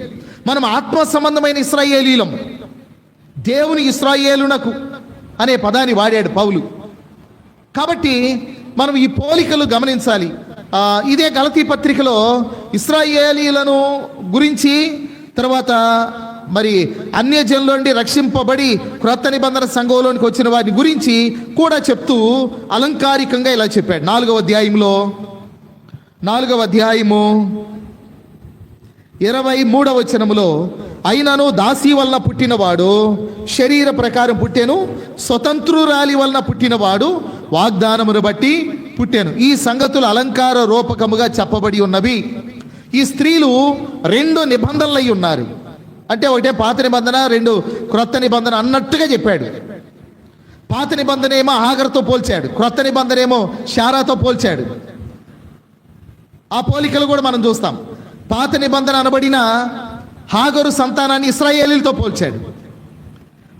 మనం ఆత్మ సంబంధమైన ఇశ్రాయేలీలం. దేవుని ఇశ్రాయేలునకు అనే పదాన్ని వాడాడు పౌలు. కాబట్టి మనం ఈ పోలికలు గమనించాలి. ఇదే గలతీ పత్రికలో ఇశ్రాయేలీలను గురించి, తర్వాత మరి అన్యజనుల నుండి రక్షింపబడి క్రొత్త నిబంధన సంఘంలోనికి వచ్చిన వారి గురించి కూడా చెప్తూ అలంకారికంగా ఇలా చెప్పాడు. 4వ అధ్యాయంలో 4వ అధ్యాయము 23వ వచనములో, అయినను దాసి వలన పుట్టినవాడు శరీర ప్రకారం పుట్టెను, స్వతంత్రురాలి వలన పుట్టినవాడు వాగ్దానమును బట్టి పుట్టాను. ఈ సంగతులు అలంకార రూపకముగా చెప్పబడి ఉన్నవి. ఈ స్త్రీలు 2 నిబంధనలై ఉన్నారు. అంటే ఒకటే పాత నిబంధన, 2 క్రొత్త నిబంధన అన్నట్టుగా చెప్పాడు. పాత నిబంధన ఏమో హాగర్తో పోల్చాడు, క్రొత్త నిబంధన ఏమో శారాతో పోల్చాడు. ఆ పోలికలు కూడా మనం చూస్తాం. పాత నిబంధన అనబడిన హాగరు సంతానాన్ని ఇశ్రాయేలీలతో పోల్చాడు.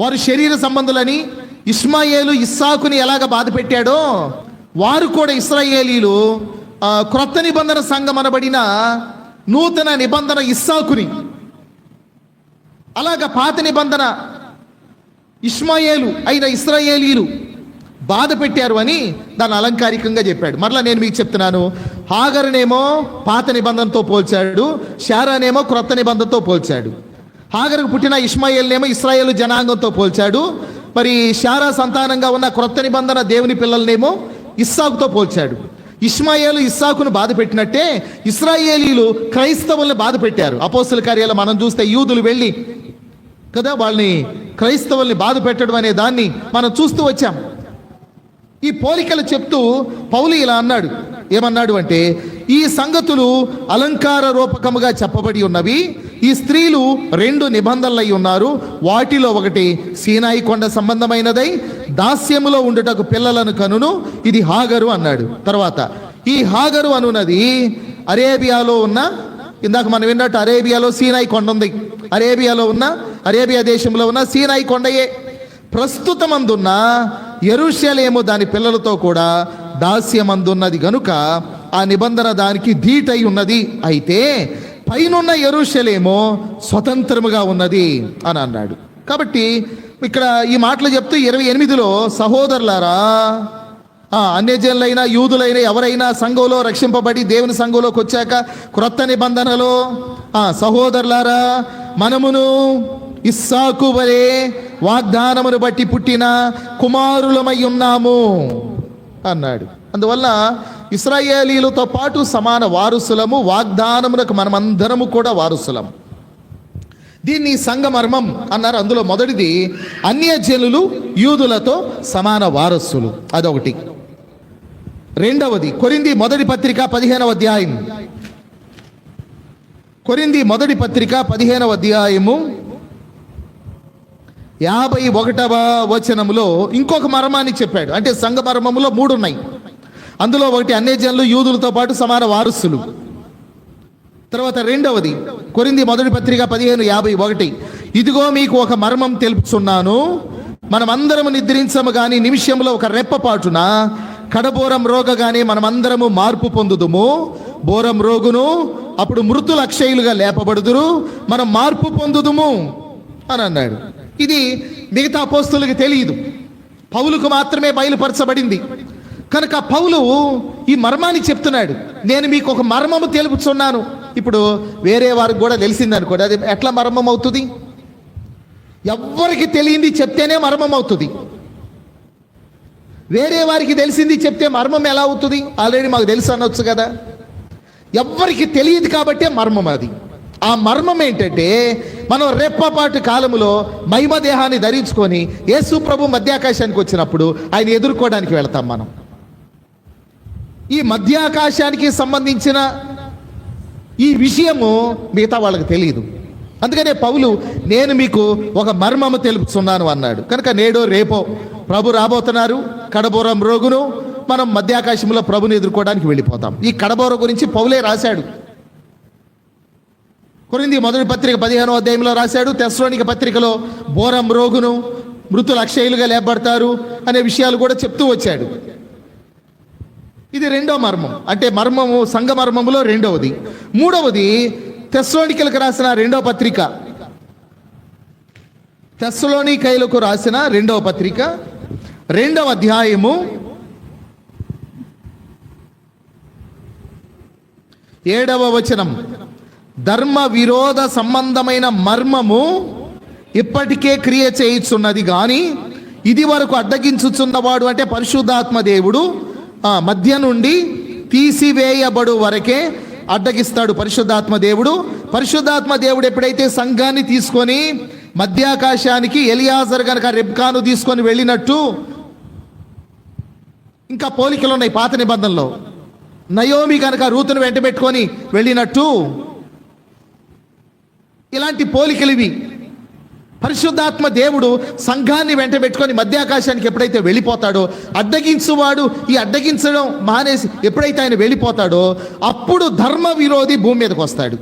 వారు శరీర సంబంధులని. ఇష్మాయేలు ఇస్సాకుని ఎలాగ బాధ పెట్టాడో వారు కూడా ఇశ్రాయేలీలు క్రొత్త నిబంధన సంఘం అనబడిన నూతన నిబంధన ఇస్సాకుని అలాగ పాత నిబంధన ఇష్మాయేలు అయిన ఇశ్రాయేలీలు బాధ పెట్టారు అని దాన్ని అలంకారికంగా చెప్పాడు. మరలా నేను మీకు చెప్తున్నాను, హాగరునేమో పాత నిబంధనతో పోల్చాడు, శారానేమో క్రొత్త నిబంధనతో పోల్చాడు. హాగరుకు పుట్టిన ఇష్మాయేల్నేమో ఇశ్రాయేలు జనాంగంతో పోల్చాడు. మరి శారా సంతానంగా ఉన్న క్రొత్త నిబంధన దేవుని పిల్లలనేమో ఇస్సాకుతో పోల్చాడు. ఇష్మాయేలు ఇస్సాకును బాధ పెట్టినట్టే ఇశ్రాయేలీలు క్రైస్తవుల్ని బాధ పెట్టారు. అపోస్తుల కార్యాలు మనం చూస్తే యూదులు వెళ్ళి కదా వాళ్ళని క్రైస్తవుల్ని బాధ పెట్టడం అనే దాన్ని మనం చూస్తూ వచ్చాం. ఈ పోలికలు చెప్తూ పౌలు ఇలా అన్నాడు. ఏమన్నాడు అంటే, ఈ సంగతులు అలంకార రూపకముగా చెప్పబడి ఉన్నవి. ఈ స్త్రీలు 2 నిబంధనలై ఉన్నారు. వాటిలో ఒకటి సీనాయి కొండ సంబంధమైనదై దాస్యములో ఉండుటకు పిల్లలను కనును, ఇది హాగరు అన్నాడు. తర్వాత ఈ హాగరు అనున్నది అరేబియాలో ఉన్న, ఇందాక మనం విన్నట్టు అరేబియాలో సీనాయి కొండ ఉంది. అరేబియా దేశంలో ఉన్న సీనాయి కొండయే. ప్రస్తుతమందున్న యెరూషలేము దాని పిల్లలతో కూడా దాస్యమందున్నది గనుక ఆ నిబంధన దానికి ధీటై ఉన్నది. అయితే పైనున్న యెరూషలేము స్వతంత్రముగా ఉన్నది అని అన్నాడు. కాబట్టి ఇక్కడ ఈ మాటలు చెప్తూ 28లో సహోదరులారా, అన్యజనులైనా యూదులైనా ఎవరైనా సంఘంలో రక్షింపబడి దేవుని సంఘంలోకి వచ్చాక క్రొత్త నిబంధనలో సహోదరులారా, మనమును ఇస్సాకు వలె వాగ్దానమును బట్టి పుట్టిన కుమారులమై ఉన్నాము అన్నాడు. అందువల్ల ఇశ్రాయేలీలతో పాటు సమాన వారసులము, వాగ్దానమునకు మనమందరము కూడా వారసులం. దీన్ని సంఘమర్మం అన్నారు. అందులో మొదటిది అన్యజనులు యూదులతో సమాన వారసులు, అదొకటి. రెండవది కొరింథీ మొదటి పత్రిక 15వ అధ్యాయం. కొరింథీ మొదటి పత్రిక 15వ అధ్యాయము 51వ వచనములో ఇంకొక మర్మాన్ని చెప్పాడు. అంటే సంఘ మర్మములో 3 ఉన్నాయి. అందులో ఒకటి అన్యజనులు యూదులతో పాటు సమాన వారసులు. తర్వాత రెండవది కొరింథీ మొదటి పత్రిక 15:51, ఇదిగో మీకు ఒక మర్మం తెలుపుచున్నాను, మనమందరము నిద్రించము గాని నిమిషంలో ఒక రెప్పపాటున కడబోరం రోగగానే మనమందరము మార్పు పొందుదుము. బోరం రోగును, అప్పుడు మృతులు అక్షయులుగా లేపబడుదురు, మనం మార్పు పొందుదుము అని అన్నాడు. ఇది మిగతా అపోస్తులకు తెలియదు, పౌలుకు మాత్రమే బయలుపరచబడింది. కనుక పౌలు ఈ మర్మాన్ని చెప్తున్నాడు. నేను మీకు ఒక మర్మము తెలుపుచున్నాను. ఇప్పుడు వేరే వారికి కూడా తెలిసింది అనుకోండి, అది ఎట్లా మర్మం అవుతుంది? ఎవ్వరికి తెలియంది చెప్తేనే మర్మం అవుతుంది. వేరే వారికి తెలిసింది చెప్తే మర్మం ఎలా అవుతుంది? ఆల్రెడీ మాకు తెలుసు అనొచ్చు కదా. ఎవ్వరికి తెలియదు కాబట్టే మర్మం అది. ఆ మర్మం ఏంటంటే, మనం రెప్పపాటు కాలములో మహిమ దేహాన్ని ధరించుకొని యేసు ప్రభు మధ్యాకాశానికి వచ్చినప్పుడు ఆయన ఎదుర్కోవడానికి వెళతాం. మనం ఈ మధ్యాకాశానికి సంబంధించిన ఈ విషయము మిగతా వాళ్ళకి తెలియదు. అందుకనే పౌలు నేను మీకు ఒక మర్మము తెలుపుతున్నాను అన్నాడు. కనుక నేడో రేపో ప్రభు రాబోతున్నారు. కడబోరం రోగును, మనం మధ్యాకాశంలో ప్రభుని ఎదుర్కోవడానికి వెళ్ళిపోతాం. ఈ కడబోర గురించి పౌలే రాశాడు. కొరింథీ మొదటి పత్రిక 15వ అధ్యాయంలో రాశాడు. తెస్సలోనిక పత్రికలో బోరం రోగును, మృతులు అక్షయులుగా లేపబడతారు అనే విషయాలు కూడా చెప్తూ వచ్చాడు. ఇది రెండో మర్మం. అంటే మర్మము సంఘ మర్మములో రెండవది. మూడవది తెస్సలోనికలకు రాసిన రెండవ పత్రిక, తెస్సలోనికైలకు రాసిన రెండవ పత్రిక 2వ అధ్యాయము 7వ వచనం, ధర్మ విరోధ సంబంధమైన మర్మము ఇప్పటికే క్రియ చేయుచున్నది గాని ఇది వరకు అడ్డగించుచున్నవాడు, అంటే పరిశుద్ధాత్మ దేవుడు మధ్య నుండి తీసివేయబడు వరకే అడ్డగిస్తాడు. పరిశుద్ధాత్మ దేవుడు ఎప్పుడైతే సంఘాన్ని తీసుకొని మధ్యాకాశానికి ఎలియాజర్ గనక రెబ్కాను తీసుకొని వెళ్ళినట్టు, ఇంకా పోలికలు ఉన్నాయి పాత నిబంధనలో. నయోమి కనుక రూతును వెంట పెట్టుకొని వెళ్ళినట్టు, ఇలాంటి పోలికలు ఇవి. పరిశుద్ధాత్మ దేవుడు సంఘాన్ని వెంట పెట్టుకొని మధ్యాకాశానికి ఎప్పుడైతే వెళ్ళిపోతాడో, అడ్డగించువాడు ఈ అడ్డగించడం మానేసి ఎప్పుడైతే ఆయన వెళ్ళిపోతాడో, అప్పుడు ధర్మ విరోధి భూమి మీదకి వస్తాడు.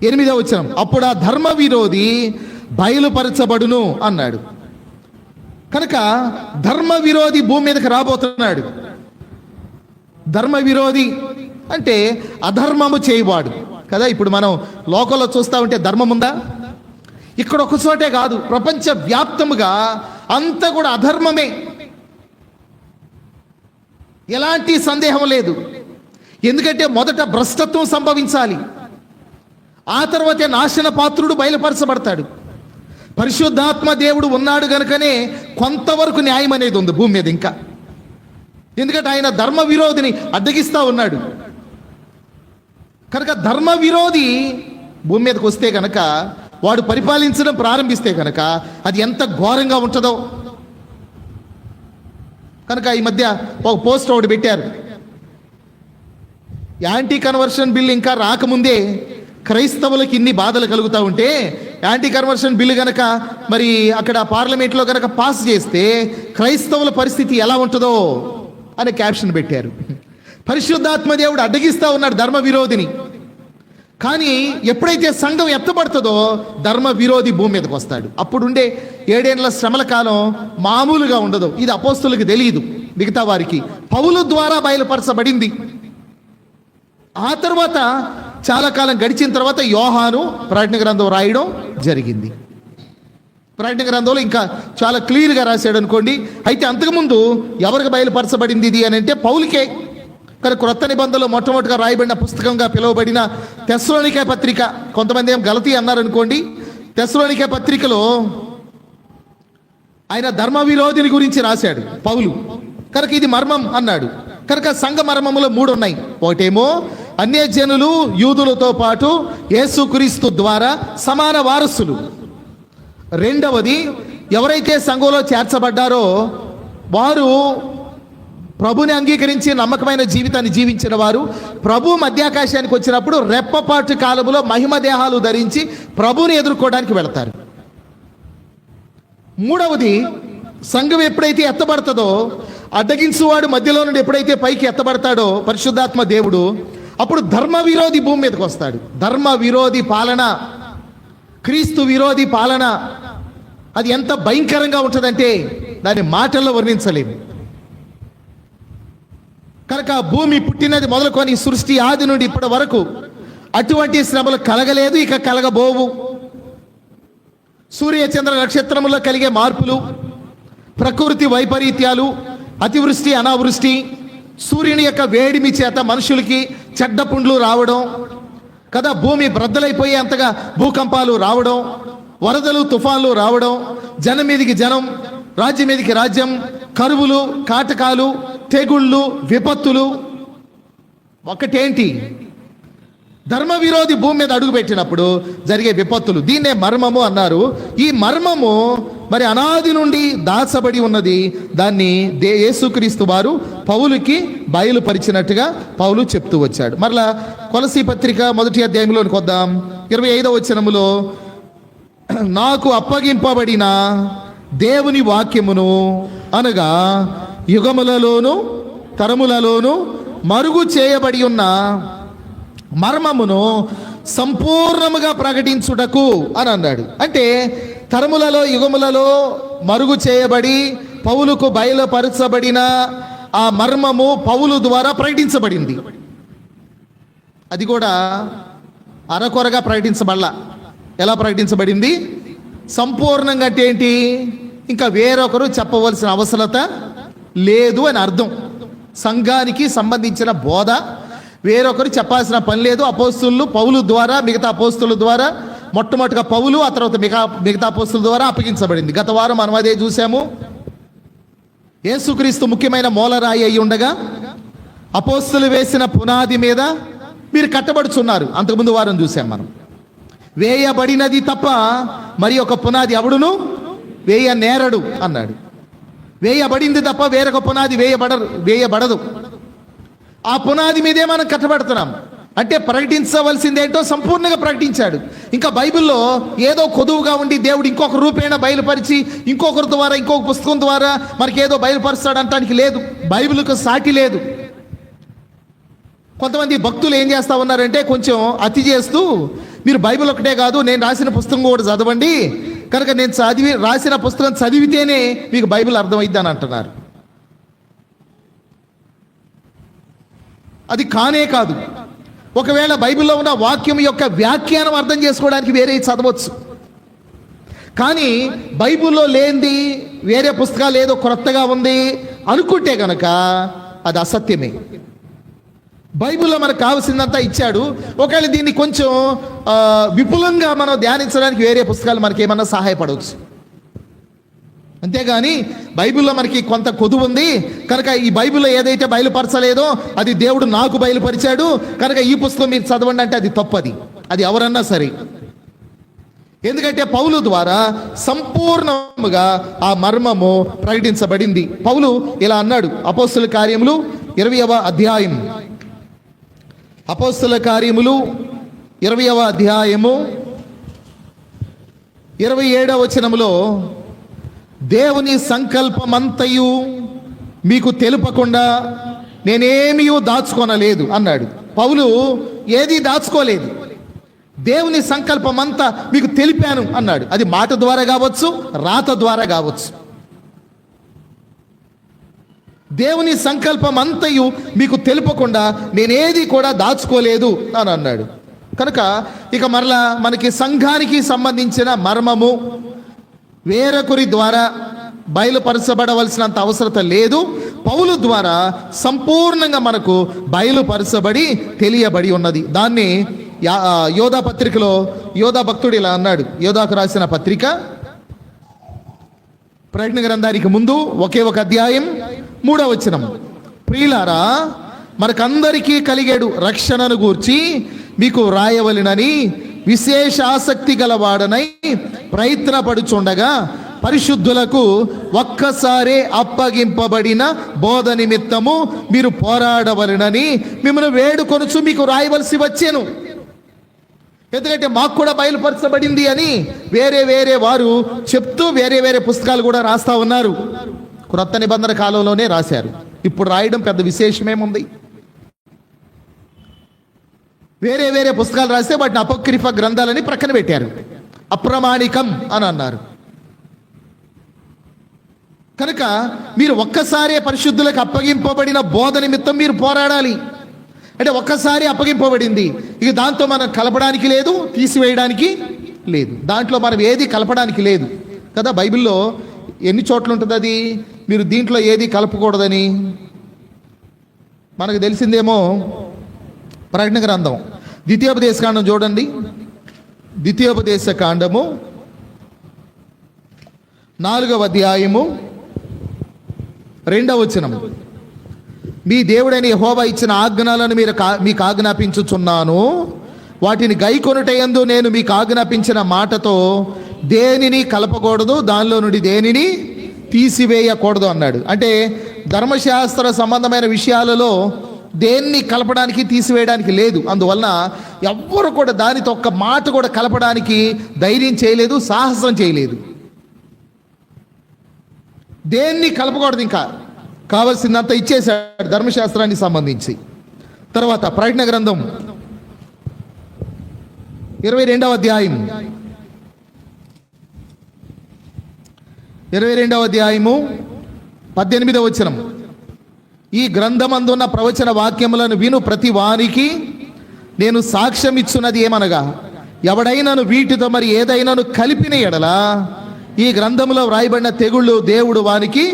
8వ వచనం, అప్పుడు ఆ ధర్మ విరోధి బయలుపరచబడును అన్నాడు. కనుక ధర్మ విరోధి భూమి మీదకి రాబోతున్నాడు. ధర్మ విరోధి అంటే అధర్మము చేయవాడు కదా. ఇప్పుడు మనం లోకంలో చూస్తా ఉంటే ధర్మం ఉందా? ఇక్కడ ఒక చోటే కాదు, ప్రపంచ వ్యాప్తముగా అంతా కూడా అధర్మమే, ఎలాంటి సందేహం లేదు. ఎందుకంటే మొదట భ్రష్టత్వం సంభవించాలి, ఆ తర్వాతే నాశన పాత్రుడు బయలుపరచబడతాడు. పరిశుద్ధాత్మ దేవుడు ఉన్నాడు గనుకనే కొంతవరకు న్యాయం అనేది ఉంది భూమి మీద ఇంకా. ఎందుకంటే ఆయన ధర్మ విరోధిని అడ్డగిస్తూ ఉన్నాడు. కనుక ధర్మ విరోధి భూమి మీదకి వస్తే కనుక, వాడు పరిపాలించడం ప్రారంభిస్తే కనుక అది ఎంత ఘోరంగా ఉంటుందో. కనుక ఈ మధ్య ఒక పోస్ట్ ఒకటి పెట్టారు, యాంటీ కన్వర్షన్ బిల్ ఇంకా రాకముందే క్రైస్తవులకు ఇన్ని బాధలు కలుగుతూ ఉంటే, యాంటీ కన్వర్షన్ బిల్లు కనుక మరి అక్కడ పార్లమెంట్లో కనుక పాస్ చేస్తే క్రైస్తవుల పరిస్థితి ఎలా ఉంటుందో అని క్యాప్షన్ పెట్టారు. పరిశుద్ధాత్మ దేవుడు అడ్డగిస్తూ ఉన్నాడు ధర్మ విరోధిని. కానీ ఎప్పుడైతే సంఘం ఎత్తబడుతుందో ధర్మ విరోధి భూమి మీదకి వస్తాడు. అప్పుడుండే 7 ఏళ్ల శ్రమల కాలం మామూలుగా ఉండదు. ఇది అపోస్తులకు తెలియదు, మిగతా వారికి పౌలు ద్వారా బయలుపరచబడింది. ఆ తర్వాత చాలా కాలం గడిచిన తర్వాత యోహాను ప్రకటన గ్రంథం రాయడం జరిగింది. ప్రకటన గ్రంథంలో ఇంకా చాలా క్లియర్గా రాశాడు అనుకోండి. అయితే అంతకుముందు ఎవరికి బయలుపరచబడింది ఇది అని అంటే పౌలుకే. కానీ క్రొత్త నిబంధనలో మొట్టమొదటిగా రాయబడిన పుస్తకంగా పిలువబడిన తెస్సలోనికే పత్రిక, కొంతమంది ఏం గలతీ అన్నారనుకోండి, తెస్సలోనికే పత్రికలో ఆయన ధర్మ విరోధిని గురించి రాశాడు పౌలు. కనుక ఇది మర్మం అన్నాడు. కనుక సంఘ మర్మములో 3 ఉన్నాయి. ఒకటేమో అన్యజనులు యూదులతో పాటు యేసుక్రీస్తు ద్వారా సమాన వారసులు. రెండవది, ఎవరైతే సంఘంలో చేర్చబడ్డారో వారు ప్రభుని అంగీకరించి నమ్మకమైన జీవితాన్ని జీవించిన వారు ప్రభు మధ్యాకాశానికి వచ్చినప్పుడు రెప్పపాటు కాలంలో మహిమ దేహాలు ధరించి ప్రభుని ఎదుర్కోవడానికి వెళతారు. మూడవది, సంఘం ఎప్పుడైతే ఎత్తబడుతుందో, అడ్డగించువాడు మధ్యలో నుండి ఎప్పుడైతే పైకి ఎత్తబడతాడో పరిశుద్ధాత్మ దేవుడు, అప్పుడు ధర్మ విరోధి భూమి మీదకి వస్తాడు. ధర్మ విరోధి పాలన, క్రీస్తు విరోధి పాలన, అది ఎంత భయంకరంగా ఉంటుందంటే దాన్ని మాటల్లో వర్ణించలేము. కనుక భూమి పుట్టినది మొదలుకొని సృష్టి ఆది నుండి ఇప్పటి వరకు అటువంటి శ్రమలు కలగలేదు, ఇక కలగబోవు. సూర్య చంద్ర నక్షత్రములో కలిగే మార్పులు, ప్రకృతి వైపరీత్యాలు, అతివృష్టి అనావృష్టి, సూర్యుని యొక్క వేడిమి చేత మనుషులకి చెడ్డ పుండ్లు రావడం కదా, భూమి బ్రద్దలైపోయే అంతగా భూకంపాలు రావడం, వరదలు తుఫాన్లు రావడం, జనం మీదికి జనం, రాజ్యం మీదికి రాజ్యం, కరువులు, కాటకాలు, తెగుళ్ళు, విపత్తులు. ఒకటేంటి, ధర్మ విరోధి భూమి మీద అడుగుపెట్టినప్పుడు జరిగే విపత్తులు. దీన్నే మర్మము అన్నారు. ఈ మర్మము మరి అనాది నుండి దాచబడి ఉన్నది. దాన్ని యేసుక్రీస్తు వారు పౌలుకి బయలుపరిచినట్టుగా పౌలు చెప్తూ వచ్చాడు. మరలా కొలసీ పత్రిక 1వ అధ్యాయంలోనికి వద్దాం. 25వ వచనములో, నాకు అప్పగింపబడిన దేవుని వాక్యమును అనగా యుగములలోను తరములలోను మరుగు చేయబడి ఉన్న మర్మమును సంపూర్ణముగా ప్రకటించుటకు అని అన్నాడు. అంటే తరములలో యుగములలో మరుగు చేయబడి పౌలుకు బయలుపరచబడిన ఆ మర్మము పౌలు ద్వారా ప్రకటించబడింది. అది కూడా అరకొరగా ప్రకటించబడలా. ఎలా ప్రకటించబడింది? సంపూర్ణంగా అంటే ఏంటి? ఇంకా వేరొకరు చెప్పవలసిన అవసరత లేదు అని అర్థం. సంఘానికి సంబంధించిన బోధ వేరొకరు చెప్పాల్సిన పని లేదు. అపోస్తులు పౌలు ద్వారా, మిగతా అపోస్తుల ద్వారా, మొట్టమొదటిగా పౌలు, ఆ తర్వాత మిగతా అపోస్తుల ద్వారా అప్పగించబడింది. గత వారం మనం అదే చూసాము. యేసుక్రీస్తు ముఖ్యమైన మూలరాయి అయి ఉండగా అపోస్తులు వేసిన పునాది మీద మీరు కట్టబడుచున్నారు. అంతకుముందు వారం చూసాం మనం. వేయబడినది తప్ప మరి ఒక పునాది ఎవడును వేయ నేరడు అన్నాడు. వేయబడింది తప్ప వేరొక పునాది వేయబడదు. ఆ పునాది మీదే మనం కట్టబడుతున్నాం. అంటే ప్రకటించవలసిందేంటో సంపూర్ణంగా ప్రకటించాడు. ఇంకా బైబిల్లో ఏదో కొదువుగా ఉండి దేవుడు ఇంకొక రూపేణ బయలుపరిచి ఇంకొకరి ద్వారా ఇంకొక పుస్తకం ద్వారా మనకి ఏదో బయలుపరుస్తాడు అంటానికి లేదు. బైబిల్కు సాటి లేదు. కొంతమంది భక్తులు ఏం చేస్తూ ఉన్నారంటే కొంచెం అతి చేస్తూ మీరు బైబిల్ ఒకటే కాదు, నేను రాసిన పుస్తకం కూడా చదవండి, కనుక నేను రాసిన పుస్తకం చదివితేనే మీకు బైబిల్ అర్థమైద్ది అని అంటున్నారు. అది కానే కాదు. ఒకవేళ బైబిల్లో ఉన్న వాక్యం యొక్క వ్యాఖ్యానం అర్థం చేసుకోవడానికి వేరే చదవచ్చు, కానీ బైబిల్లో లేనిది వేరే పుస్తకాలు ఏదో క్రొత్తగా ఉంది అనుకుంటే కనుక అది అసత్యమే. బైబిల్లో మనకు కావాల్సిందంతా ఇచ్చాడు. ఒకవేళ దీన్ని కొంచెం విపులంగా మనం ధ్యానించడానికి వేరే పుస్తకాలు మనకి ఏమన్నా సహాయపడవచ్చు. అంతేగాని బైబిల్లో మనకి కొంత కొదువు ఉంది కనుక ఈ బైబిల్లో ఏదైతే బయలుపరచలేదో అది దేవుడు నాకు బయలుపరిచాడు కనుక ఈ పుస్తకం మీరు చదవండి అంటే అది తప్పది. అది ఎవరన్నా సరే. ఎందుకంటే పౌలు ద్వారా సంపూర్ణముగా ఆ మర్మము ప్రకటించబడింది. పౌలు ఇలా అన్నాడు, అపోస్తుల కార్యములు 20వ అధ్యాయం, అపోస్తుల కార్యములు 20వ అధ్యాయము 27వ వచనములో, దేవుని సంకల్పమంతయు మీకు తెలుపకుండా నేనేమీ దాచుకొనలేదు అన్నాడు. పౌలు ఏది దాచుకోలేదు, దేవుని సంకల్పమంతా మీకు తెలిపాను అన్నాడు. అది మాట ద్వారా కావచ్చు, రాత ద్వారా కావచ్చు. దేవుని సంకల్పం అంతయు మీకు తెలుపకుండా నేనేది కూడా దాచుకోలేదు అని అన్నాడు. కనుక ఇక మరలా మనకి సంఘానికి సంబంధించిన మర్మము వేరొకరి ద్వారా బయలుపరచబడవలసినంత అవసరత లేదు. పౌలు ద్వారా సంపూర్ణంగా మనకు బయలుపరచబడి తెలియబడి ఉన్నది. దాన్ని యోధా పత్రికలో యోధా భక్తుడు ఇలా అన్నాడు. యోధాకు రాసిన పత్రిక ప్రకటన గ్రంథానికి ముందు ఒకే ఒక అధ్యాయం 3వ వచనం, ప్రియులారా మనకందరికీ కలిగేడు రక్షణను గూర్చి మీకు వ్రాయవలెనని విశేష ఆసక్తి గలవాడనై ప్రయత్నపడుచుండగా పరిశుద్ధులకు ఒక్కసారే అప్పగింపబడిన బోధ నిమిత్తము మీరు పోరాడవలెనని మిమ్మల్ని వేడుకొనుచు మీకు రాయవలసి వచ్చాను. ఎందుకంటే మాకు కూడా బయలుపరచబడింది అని వేరే వేరే వారు చెప్తూ వేరే వేరే పుస్తకాలు కూడా రాస్తా ఉన్నారు. క్రొత్త నిబంధన కాలంలోనే రాశారు. ఇప్పుడు రాయడం పెద్ద విశేషమేముంది? వేరే వేరే పుస్తకాలు రాస్తే వాటిని అపోక్రిఫా గ్రంథాలని ప్రక్కన పెట్టారు, అప్రమాణికం అని అన్నారు. కనుక మీరు ఒక్కసారి పరిశుద్ధులకు అప్పగింపబడిన బోధ నిమిత్తం మీరు పోరాడాలి. అంటే ఒక్కసారి అప్పగింపబడింది, ఇక దాంతో మనం కలపడానికి లేదు, తీసివేయడానికి లేదు. దాంట్లో మనం ఏది కలపడానికి లేదు కదా. బైబిల్లో ఎన్ని చోట్ల ఉంటుంది అది, మీరు దీంట్లో ఏది కలపకూడదని. మనకు తెలిసిందేమో ప్రకటన గ్రంథం ద్వితీయోపదేశ కాండం చూడండి. ద్వితీయోపదేశ కాండము 4వ అధ్యాయము 2వ వచనము, మీ దేవుడైన యెహోవా ఇచ్చిన ఆజ్ఞలను మీకు ఆజ్ఞాపించుచున్నాను, వాటిని గైకొనుటయందు నేను మీకు ఆజ్ఞాపించిన మాటతో దేనిని కలపకూడదు, దానిలో నుండి దేనిని తీసివేయకూడదు అన్నాడు. అంటే ధర్మశాస్త్ర సంబంధమైన విషయాలలో దేన్ని కలపడానికి తీసివేయడానికి లేదు. అందువలన ఎవ్వరు కూడా దానితో ఒక్క మాట కూడా కలపడానికి ధైర్యం చేయలేదు, సాహసం చేయలేదు. దేన్ని కలపకూడదు, ఇంకా కావలసిందంతా ఇచ్చేశాడు ధర్మశాస్త్రానికి సంబంధించి. తర్వాత ప్రకటన గ్రంథం 22వ అధ్యాయం 22వ అధ్యాయము 18వ వచనం, ఈ గ్రంథమందున్న ప్రవచన వాక్యములను విను ప్రతి వానికి నేను సాక్ష్యం ఇచ్చున్నది ఏమనగా, ఎవడైనాను వీటితో మరి ఏదైనాను కలిపిన ఎడలా ఈ గ్రంథములో వ్రాయబడిన తెగుళ్ళు దేవుడు వానికి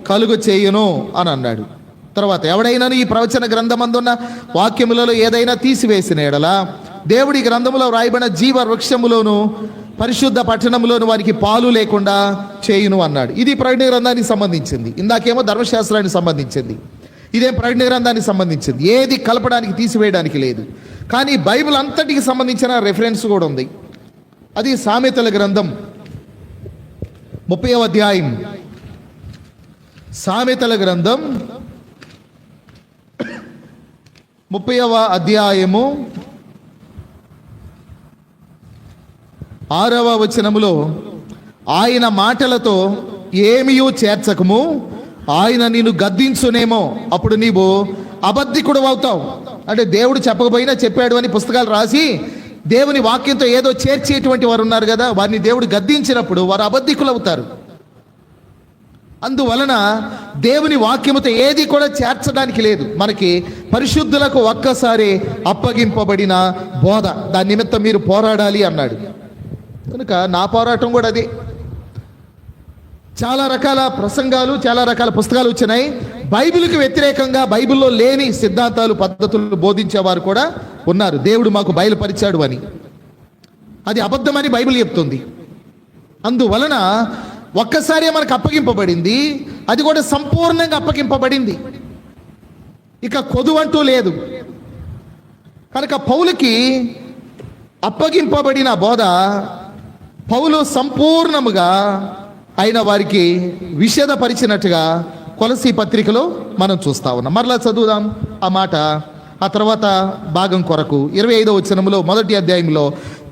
కలుగు చేయును అని అన్నాడు. తర్వాత ఎవడైనాను ఈ ప్రవచన గ్రంథమందున్న వాక్యములలో ఏదైనా తీసివేసిన ఎడలా దేవుడి గ్రంథములో వ్రాయబడిన జీవ వృక్షములోను పరిశుద్ధ పట్టణంలోను వారికి పాలు లేకుండా చేయును అన్నాడు. ఇది ప్రకటన గ్రంథానికి సంబంధించింది. ఇందాకేమో ధర్మశాస్త్రానికి సంబంధించింది, ఇదేం ప్రకటన గ్రంథానికి సంబంధించింది. ఏది కలపడానికి తీసివేయడానికి లేదు. కానీ బైబిల్ అంతటికి సంబంధించిన రెఫరెన్స్ కూడా ఉంది. అది సామెతల గ్రంథం 30వ అధ్యాయం, సామెతల గ్రంథం 30వ అధ్యాయము 6వ వచనములో, ఆయన మాటలతో ఏమీయూ చేర్చకము, ఆయన నిన్ను గద్దించునేమో, అప్పుడు నీవు అబద్ధికుడు అవుతావు. అంటే దేవుడు చెప్పకపోయినా చెప్పాడు అని పుస్తకాలు రాసి దేవుని వాక్యంతో ఏదో చేర్చేటువంటి వారు ఉన్నారు కదా, వారిని దేవుడు గద్దించినప్పుడు వారు అబద్ధికులు అవుతారు. అందువలన దేవుని వాక్యముతో ఏది కూడా చేర్చడానికి లేదు. మనకి పరిశుద్ధులకు ఒక్కసారి అప్పగింపబడిన బోధ, దాని నిమిత్తం మీరు పోరాడాలి అన్నాడు. కనుక నా పోరాటం కూడా అది. చాలా రకాల ప్రసంగాలు, చాలా రకాల పుస్తకాలు వచ్చినాయి. బైబిల్కి వ్యతిరేకంగా, బైబిల్లో లేని సిద్ధాంతాలు, పద్ధతులు బోధించేవారు కూడా ఉన్నారు. దేవుడు మాకు బయలుపరిచాడు అని, అది అబద్ధమని బైబిల్ చెప్తుంది. అందువలన ఒక్కసారి మనకు అప్పగింపబడింది, అది కూడా సంపూర్ణంగా అప్పగింపబడింది, ఇక కొదువంటూ లేదు. కనుక పౌలుకి అప్పగింపబడిన బోధ పౌలు సంపూర్ణముగా అయిన వారికి విషదపరిచినట్టుగా కొలసీ పత్రికలో మనం చూస్తా ఉన్నాం. మరలా చదువుదాం ఆ మాట. ఆ తర్వాత భాగం కొరకు 25వ వచనములో మొదటి అధ్యాయంలో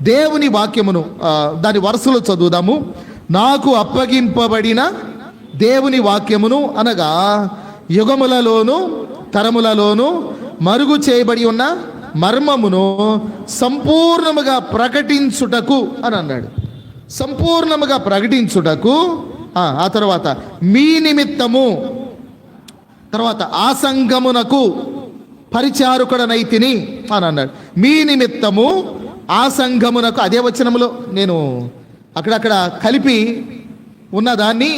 దేవుని వాక్యమును దాని వరుసలో చదువుదాము. నాకు అప్పగింపబడిన దేవుని వాక్యమును అనగా యుగములలోను తరములలోను మరుగు చేయబడి ఉన్న మర్మమును సంపూర్ణముగా ప్రకటించుటకు అని అన్నాడు. సంపూర్ణముగా ప్రకటించుటకు, ఆ తర్వాత మీ నిమిత్తము, తర్వాత ఆసంగమునకు పరిచారకుడనైతిని అని అన్నాడు. మీ నిమిత్తము ఆసంగమునకు, అదే వచనములో నేను అక్కడక్కడ కలిపి ఉన్నదాన్ని,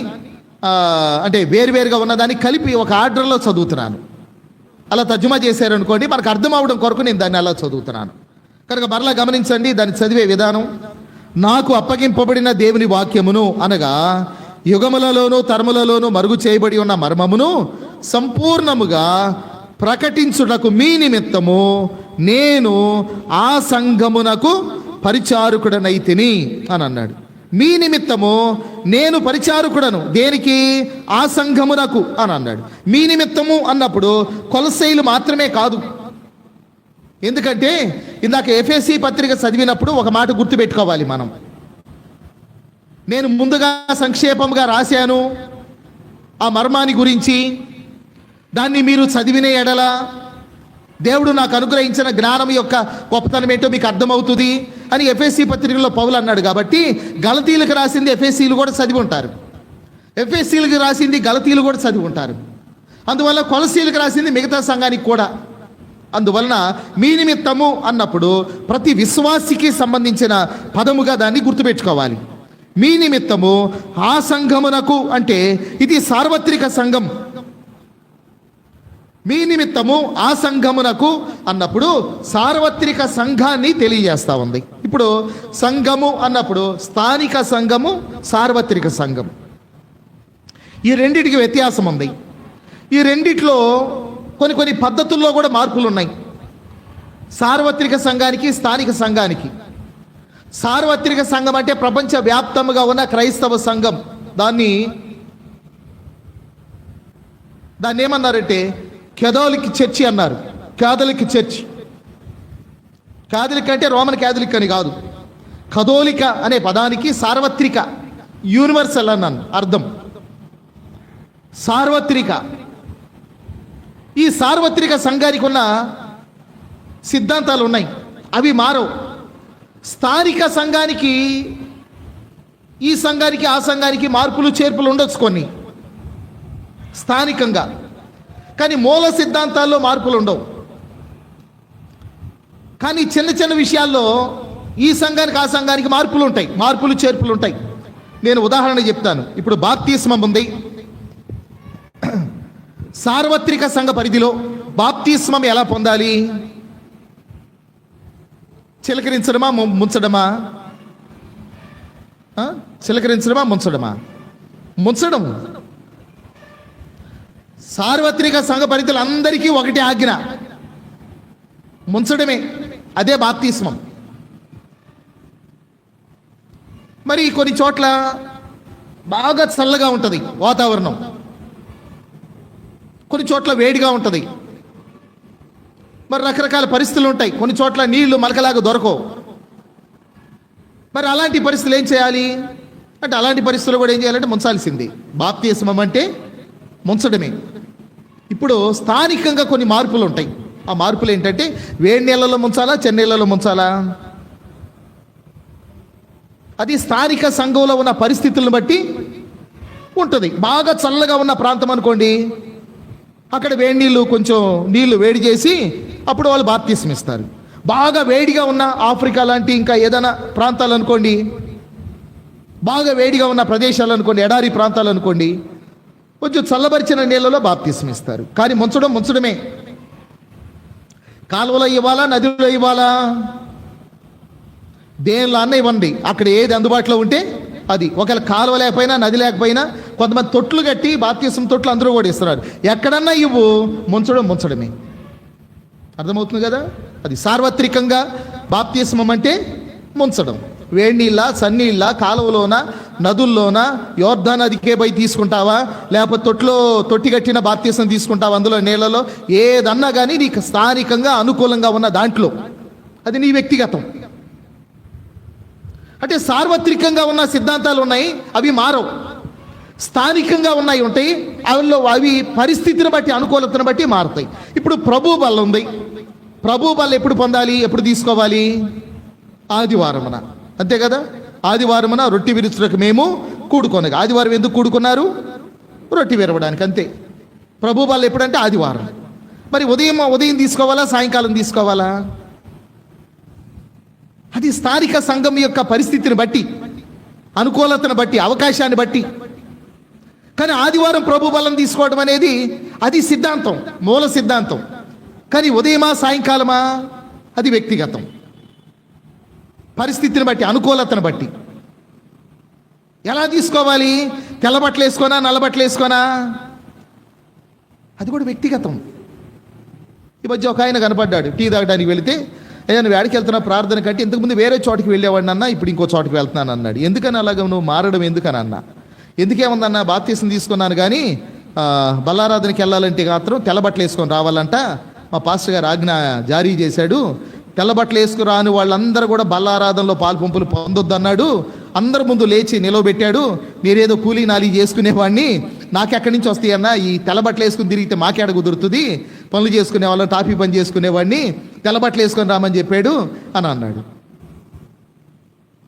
అంటే వేరువేరుగా ఉన్నదాన్ని కలిపి ఒక ఆర్డర్లో చదువుతున్నాను. అలా తర్జుమా చేశారనుకోండి, మనకు అర్థం అవడం కొరకు నేను దాన్ని అలా చదువుతున్నాను. కనుక మరలా గమనించండి దాన్ని చదివే విధానం. నాకు అప్పగింపబడిన దేవుని వాక్యమును అనగా యుగములలోను తరములలోను మరుగు చేయబడి ఉన్న మర్మమును సంపూర్ణముగా ప్రకటించుటకు మీ నిమిత్తము నేను ఆ సంఘమునకు పరిచారకుడనైతిని అని అన్నాడు. మీ నిమిత్తము నేను పరిచారకుడను, దేనికి? ఆ సంఘమునకు అని అన్నాడు. మీ నిమిత్తము అన్నప్పుడు కొలసైలు మాత్రమే కాదు. ఎందుకంటే ఇందాక ఎఫెసీ పత్రిక చదివినప్పుడు ఒక మాట గుర్తుపెట్టుకోవాలి మనం. నేను ముందుగా సంక్షేపంగా రాశాను ఆ మర్మాన్ని గురించి, దాన్ని మీరు చదివిన ఎడల దేవుడు నాకు అనుగ్రహించిన జ్ఞానం యొక్క గొప్పతనం ఏంటో మీకు అర్థమవుతుంది అని ఎఫెసీ పత్రికలో పౌలు అన్నాడు. కాబట్టి గలతీలకు రాసింది ఎఫెసీలు కూడా చదివి ఉంటారు, ఎఫెసీలకు రాసింది గలతీలు కూడా చదివి ఉంటారు. అందువల్ల కొలసీలకు రాసింది మిగతా సంఘానికి కూడా. అందువలన మీ నిమిత్తము అన్నప్పుడు ప్రతి విశ్వాసికి సంబంధించిన పదముగా దాన్ని గుర్తుపెట్టుకోవాలి. మీ నిమిత్తము ఆ సంఘమునకు అంటే ఇది సార్వత్రిక సంఘం. మీ నిమిత్తము ఆ సంఘమునకు అన్నప్పుడు సార్వత్రిక సంఘాన్ని తెలియజేస్తా ఉంది. ఇప్పుడు సంఘము అన్నప్పుడు స్థానిక సంఘము, సార్వత్రిక సంఘం, ఈ రెండిటికి వ్యత్యాసం ఉంది. ఈ రెండిట్లో కొన్ని పద్ధతుల్లో కూడా మార్పులు ఉన్నాయి. సార్వత్రిక సంఘానికి, స్థానిక సంఘానికి. సార్వత్రిక సంఘం అంటే ప్రపంచ వ్యాప్తముగా ఉన్న క్రైస్తవ సంఘం. దాన్ని ఏమన్నారంటే కేథోలిక్ చర్చి అన్నారు. కేథలిక్ చర్చ్, కేథలిక్ అంటే రోమన్ కేథలిక్ అని కాదు. కథోలిక అనే పదానికి సార్వత్రిక, యూనివర్సల్ అన్నాను అర్థం. సార్వత్రిక, ఈ సార్వత్రిక సంఘానికి ఉన్న సిద్ధాంతాలు ఉన్నాయి, అవి మారవు. స్థానిక సంఘానికి, ఈ సంఘానికి ఆ సంఘానికి మార్పులు చేర్పులు ఉండొచ్చు కొన్ని స్థానికంగా, కానీ మూల సిద్ధాంతాల్లో మార్పులు ఉండవు. కానీ చిన్న చిన్న విషయాల్లో ఈ సంఘానికి ఆ సంఘానికి మార్పులు ఉంటాయి, మార్పులు చేర్పులు ఉంటాయి. నేను ఉదాహరణ చెప్తాను. ఇప్పుడు బాప్తిస్మం ఉంది. సార్వత్రిక సంఘ పరిధిలో బాప్తిస్మం ఎలా పొందాలి? చిలకరించడమా ముంచడమా? చిలకరించడమా ముంచడమా? ముంచడం. సార్వత్రిక సంఘ పరిధిలో అందరికీ ఒకటి ఆజ్ఞ, ముంచడమే. అదే బాప్తిస్మం. మరి కొన్ని చోట్ల బాగా చల్లగా ఉంటుంది వాతావరణం, కొన్ని చోట్ల వేడిగా ఉంటుంది, మరి రకరకాల పరిస్థితులు ఉంటాయి. కొన్ని చోట్ల నీళ్లు మలకలాగా దొరకవు. మరి అలాంటి పరిస్థితులు ఏం చేయాలి అంటే, అలాంటి పరిస్థితులు కూడా ఏం చేయాలంటే ముంచాల్సింది. బాప్తిస్మం అంటే ముంచడమే. ఇప్పుడు స్థానికంగా కొన్ని మార్పులు ఉంటాయి. ఆ మార్పులు ఏంటంటే, వేడి నీళ్ళలో ముంచాలా, చన్నీళ్ళలో ముంచాలా? అది స్థానిక సంఘంలో ఉన్న పరిస్థితులను బట్టి ఉంటుంది. బాగా చల్లగా ఉన్న ప్రాంతం అనుకోండి, అక్కడ వేడి నీళ్ళు కొంచెం నీళ్లు వేడి చేసి అప్పుడు వాళ్ళు బాప్తిస్మం ఇస్తారు. బాగా వేడిగా ఉన్న ఆఫ్రికా లాంటి ఇంకా ఏదైనా ప్రాంతాలు అనుకోండి, బాగా వేడిగా ఉన్న ప్రదేశాలు అనుకోండి, ఎడారి ప్రాంతాలు అనుకోండి, కొంచెం చల్లబరిచిన నీళ్ళలో బాప్తిస్మం ఇస్తారు. కానీ ముంచడమే. కాలువలో ఇవ్వాలా, నదిలో ఇవ్వాలా, దేనిలో అన్న ఇవ్వండి, అక్కడ ఏది అందుబాటులో ఉంటే అది. ఒకవేళ కాలువ లేకపోయినా నది లేకపోయినా కొంతమంది తొట్లు కట్టి బాప్తిస్మం తొట్లు అందరూ కూడా ఇస్తున్నారు. ఎక్కడన్నా ఇవ్వు, ముంచడమే. అర్థమవుతుంది కదా? అది సార్వత్రికంగా బాప్తిస్మం అంటే ముంచడం. వేడి నీళ్ళ, సన్నీళ్ళ, కాలువలోన, నదుల్లోన, యోర్దాన్ నదికే పోయి తీసుకుంటావా, లేకపోతే తొట్టి కట్టిన బాప్తిస్మం తీసుకుంటావా, అందులో నీళ్ళలో ఏదన్నా కానీ నీకు స్థానికంగా అనుకూలంగా ఉన్న దాంట్లో అది నీ వ్యక్తిగతం. అంటే సార్వత్రికంగా ఉన్న సిద్ధాంతాలు ఉన్నాయి, అవి మారవు. స్థానికంగా ఉన్నాయి ఉంటాయి, అవి పరిస్థితిని బట్టి, అనుకూలతను బట్టి మారుతాయి. ఇప్పుడు ప్రభు బల్ల ఉంది. ప్రభు బల్ల ఎప్పుడు పొందాలి, ఎప్పుడు తీసుకోవాలి? ఆదివారమున, అంతే కదా? ఆదివారమున రొట్టె విరుచుటకు మేము కూడుకొనగా. ఆదివారం ఎందుకు కూడుకున్నారు? రొట్టె విరవడానికి, అంతే. ప్రభు బల్ల ఎప్పుడంటే ఆదివారం. మరి ఉదయం తీసుకోవాలా, సాయంకాలం తీసుకోవాలా? అది స్థానిక సంఘం యొక్క పరిస్థితిని బట్టి, అనుకూలతను బట్టి, అవకాశాన్ని బట్టి. కానీ ఆదివారం ప్రభు బలం తీసుకోవడం అనేది అది సిద్ధాంతం, మూల సిద్ధాంతం. కానీ ఉదయమా సాయంకాలమా అది వ్యక్తిగతం, పరిస్థితిని బట్టి, అనుకూలతను బట్టి. ఎలా తీసుకోవాలి? తెల్లబట్టలు వేసుకోనా, నల్లబట్టలు వేసుకోనా, అది కూడా వ్యక్తిగతం. ఈ మధ్య ఒక ఆయన కనపడ్డాడు, టీ తాగడానికి వెళితే, అయ్యా నువ్వు ఏడికి వెళ్తున్నా ప్రార్థన కంటే ఇంతకుముందు వేరే చోటుకి వెళ్ళేవాడిని అన్న, ఇప్పుడు ఇంకో చోటుకి వెళ్తున్నాను అన్నాడు. ఎందుకని అలాగ నువ్వు మారడం ఎందుకని అన్నా? ఎందుకేముందన్న, బాప్తిస్మం తీసుకున్నాను కానీ బల్లారాధనకి వెళ్ళాలంటే మాత్రం తెల్లబట్టలు వేసుకొని రావాలంట, మా పాస్టర్ గారు ఆజ్ఞ జారీ చేశాడు. తెల్లబట్టలు వేసుకుని రాని వాళ్ళందరూ కూడా బల్లారాధనలో పాల్పంపులు పొందొద్దు అన్నాడు. అందరి ముందు లేచి నిలవబెట్టాడు. మీరేదో కూలీ నాలి చేసుకునేవాడిని, నాకెక్కడి నుంచి వస్తాయి అన్న, ఈ తెల్లబట్టలు వేసుకుని తిరిగితే మాకేడ కుదురుతుంది, పనులు చేసుకునే వాళ్ళని, టాపీ పని చేసుకునేవాడిని, తెల్లబట్టలు వేసుకొని రామని చెప్పాడు అని అన్నాడు.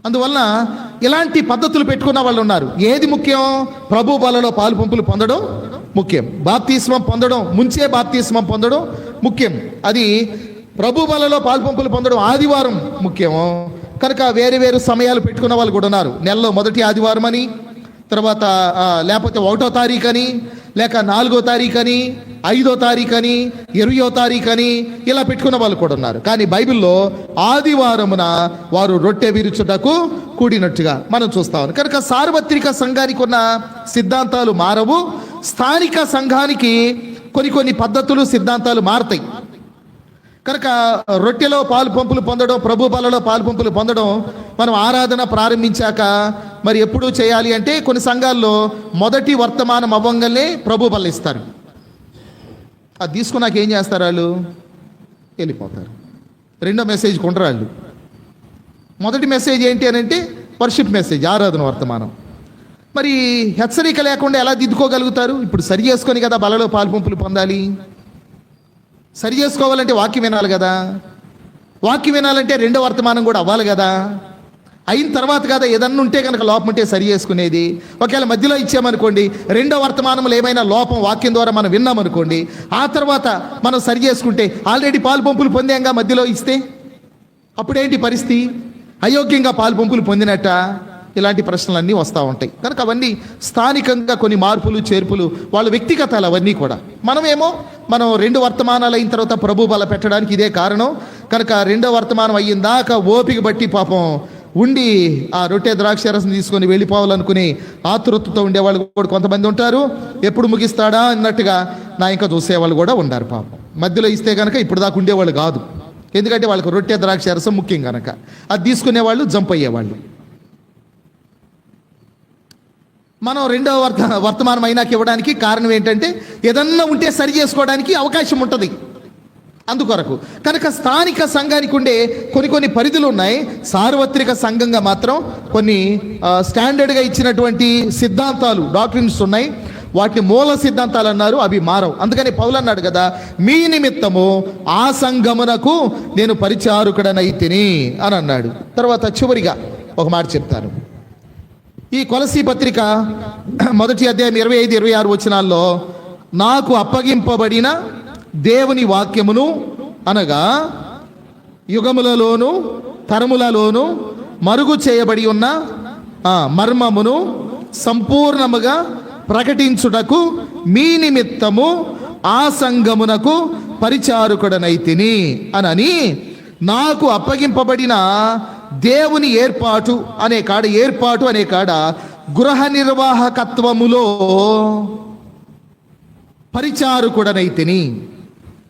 అందువల్ల ఇలాంటి పద్ధతులు పెట్టుకున్న వాళ్ళు ఉన్నారు. ఏది ముఖ్యం? ప్రభు బలలో పాలు పంపులు పొందడం ముఖ్యం, బాప్తిస్మం పొందడం, ముంచే బాప్తిస్మం పొందడం ముఖ్యం. అది ప్రభు బలలో పాలు పంపులు పొందడం ఆదివారం ముఖ్యము. కనుక వేరు వేరు సమయాలు పెట్టుకున్న వాళ్ళు కూడా ఉన్నారు. నెలలో మొదటి ఆదివారం అని, తర్వాత లేకపోతే 1వ తారీఖు అని, లేక 4వ తారీఖు అని, 5వ తారీఖు అని, 20వ తారీఖు అని ఇలా పెట్టుకున్న వాళ్ళు కూడా ఉన్నారు. కానీ బైబిల్లో ఆదివారమున వారు రొట్టె విరుచుటకు కూడినట్టుగా మనం చూస్తాం. కనుక సార్వత్రిక సంఘానికి ఉన్న సిద్ధాంతాలు మారవు, స్థానిక సంఘానికి కొన్ని పద్ధతులు, సిద్ధాంతాలు మారతాయి. కనుక రొట్టెలో పాలు పంపులు పొందడం, ప్రభు బలలో పాలు పంపులు పొందడం మనం ఆరాధన ప్రారంభించాక మరి ఎప్పుడు చేయాలి అంటే, కొన్ని సంఘాల్లో మొదటి వర్తమానం అవ్వంగానే ప్రభు బల ఇస్తారు. అది తీసుకున్నాక ఏం చేస్తారు? వాళ్ళు వెళ్ళిపోతారు. రెండో మెసేజ్ కొంటారు వాళ్ళు. మొదటి మెసేజ్ ఏంటి అని అంటే వర్షిప్ మెసేజ్, ఆరాధన వర్తమానం. మరి హెచ్చరిక లేకుండా ఎలా దిద్దుకోగలుగుతారు? ఇప్పుడు సరి చేసుకొని కదా బలలో పాలు పంపులు పొందాలి. సరి చేసుకోవాలంటే వాక్యం వినాలి కదా, వాక్యం వినాలంటే రెండో వర్తమానం కూడా అవ్వాలి కదా. అయిన తర్వాత కదా ఏదన్నా ఉంటే కనుక లోపం ఉంటే సరి చేసుకునేది. ఒకవేళ మధ్యలో ఇచ్చామనుకోండి, రెండో వర్తమానంలో ఏమైనా లోపం వాక్యం ద్వారా మనం విన్నామనుకోండి, ఆ తర్వాత మనం సరి చేసుకుంటే ఆల్రెడీ పాలు పంపులు పొందాంగా, మధ్యలో ఇస్తే అప్పుడేంటి పరిస్థితి? అయోగ్యంగా పాలు పంపులు పొందినట్ట. ఇలాంటి ప్రశ్నలన్నీ వస్తూ ఉంటాయి. కనుక అవన్నీ స్థానికంగా కొన్ని మార్పులు, చేర్పులు, వాళ్ళ వ్యక్తిగతాలు అవన్నీ కూడా. మనం 2 వర్తమానాలు అయిన తర్వాత ప్రభు బల పెట్టడానికి ఇదే కారణం. కనుక 2వ వర్తమానం అయ్యిందాకా ఓపిక బట్టి పాపం ఉండి ఆ రొట్టె ద్రాక్ష రసం తీసుకొని వెళ్ళిపోవాలనుకుని ఆతృతతో ఉండేవాళ్ళు కూడా కొంతమంది ఉంటారు. ఎప్పుడు ముగిస్తాడా అన్నట్టుగా నా ఇంకా చూసేవాళ్ళు కూడా ఉన్నారు. పాపం మధ్యలో ఇస్తే కనుక ఇప్పుడు దాకా ఉండేవాళ్ళు కాదు. ఎందుకంటే వాళ్ళకి రొట్టె ద్రాక్ష రసం ముఖ్యం కనుక అది తీసుకునేవాళ్ళు జంప్ అయ్యేవాళ్ళు. మనం 2వ వర్తమానం అయినాక ఇవ్వడానికి కారణం ఏంటంటే, ఏదన్నా ఉంటే సరి చేసుకోవడానికి అవకాశం ఉంటుంది అందుకొరకు. కనుక స్థానిక సంఘానికి ఉండే కొన్ని పరిధులు ఉన్నాయి. సార్వత్రిక సంఘంగా మాత్రం కొన్ని స్టాండర్డ్గా ఇచ్చినటువంటి సిద్ధాంతాలు, డాక్ట్రిన్స్ ఉన్నాయి. వాటిని మూల సిద్ధాంతాలు అన్నారు, అవి మారవు. అందుకని పౌలు అన్నాడు కదా, మీ నిమిత్తము ఆ సంఘమునకు నేను పరిచారకుడనైతిని అని అన్నాడు. తర్వాత చివరిగా ఒక మాట చెప్తాను. ఈ కొలసీ పత్రిక 1వ అధ్యాయం 25-26 వచనాల్లో, నాకు అప్పగింపబడిన దేవుని వాక్యమును అనగా యుగములలోను తరములలోను మరుగు చేయబడి ఉన్న మర్మమును సంపూర్ణముగా ప్రకటించుటకు మీ నిమిత్తము ఆ సంఘమునకు పరిచారకుడనైతిని అని, నాకు అప్పగింపబడిన దేవుని ఏర్పాటు అనే కాడ గృహ నిర్వాహకత్వములో పరిచారకుడనైతిని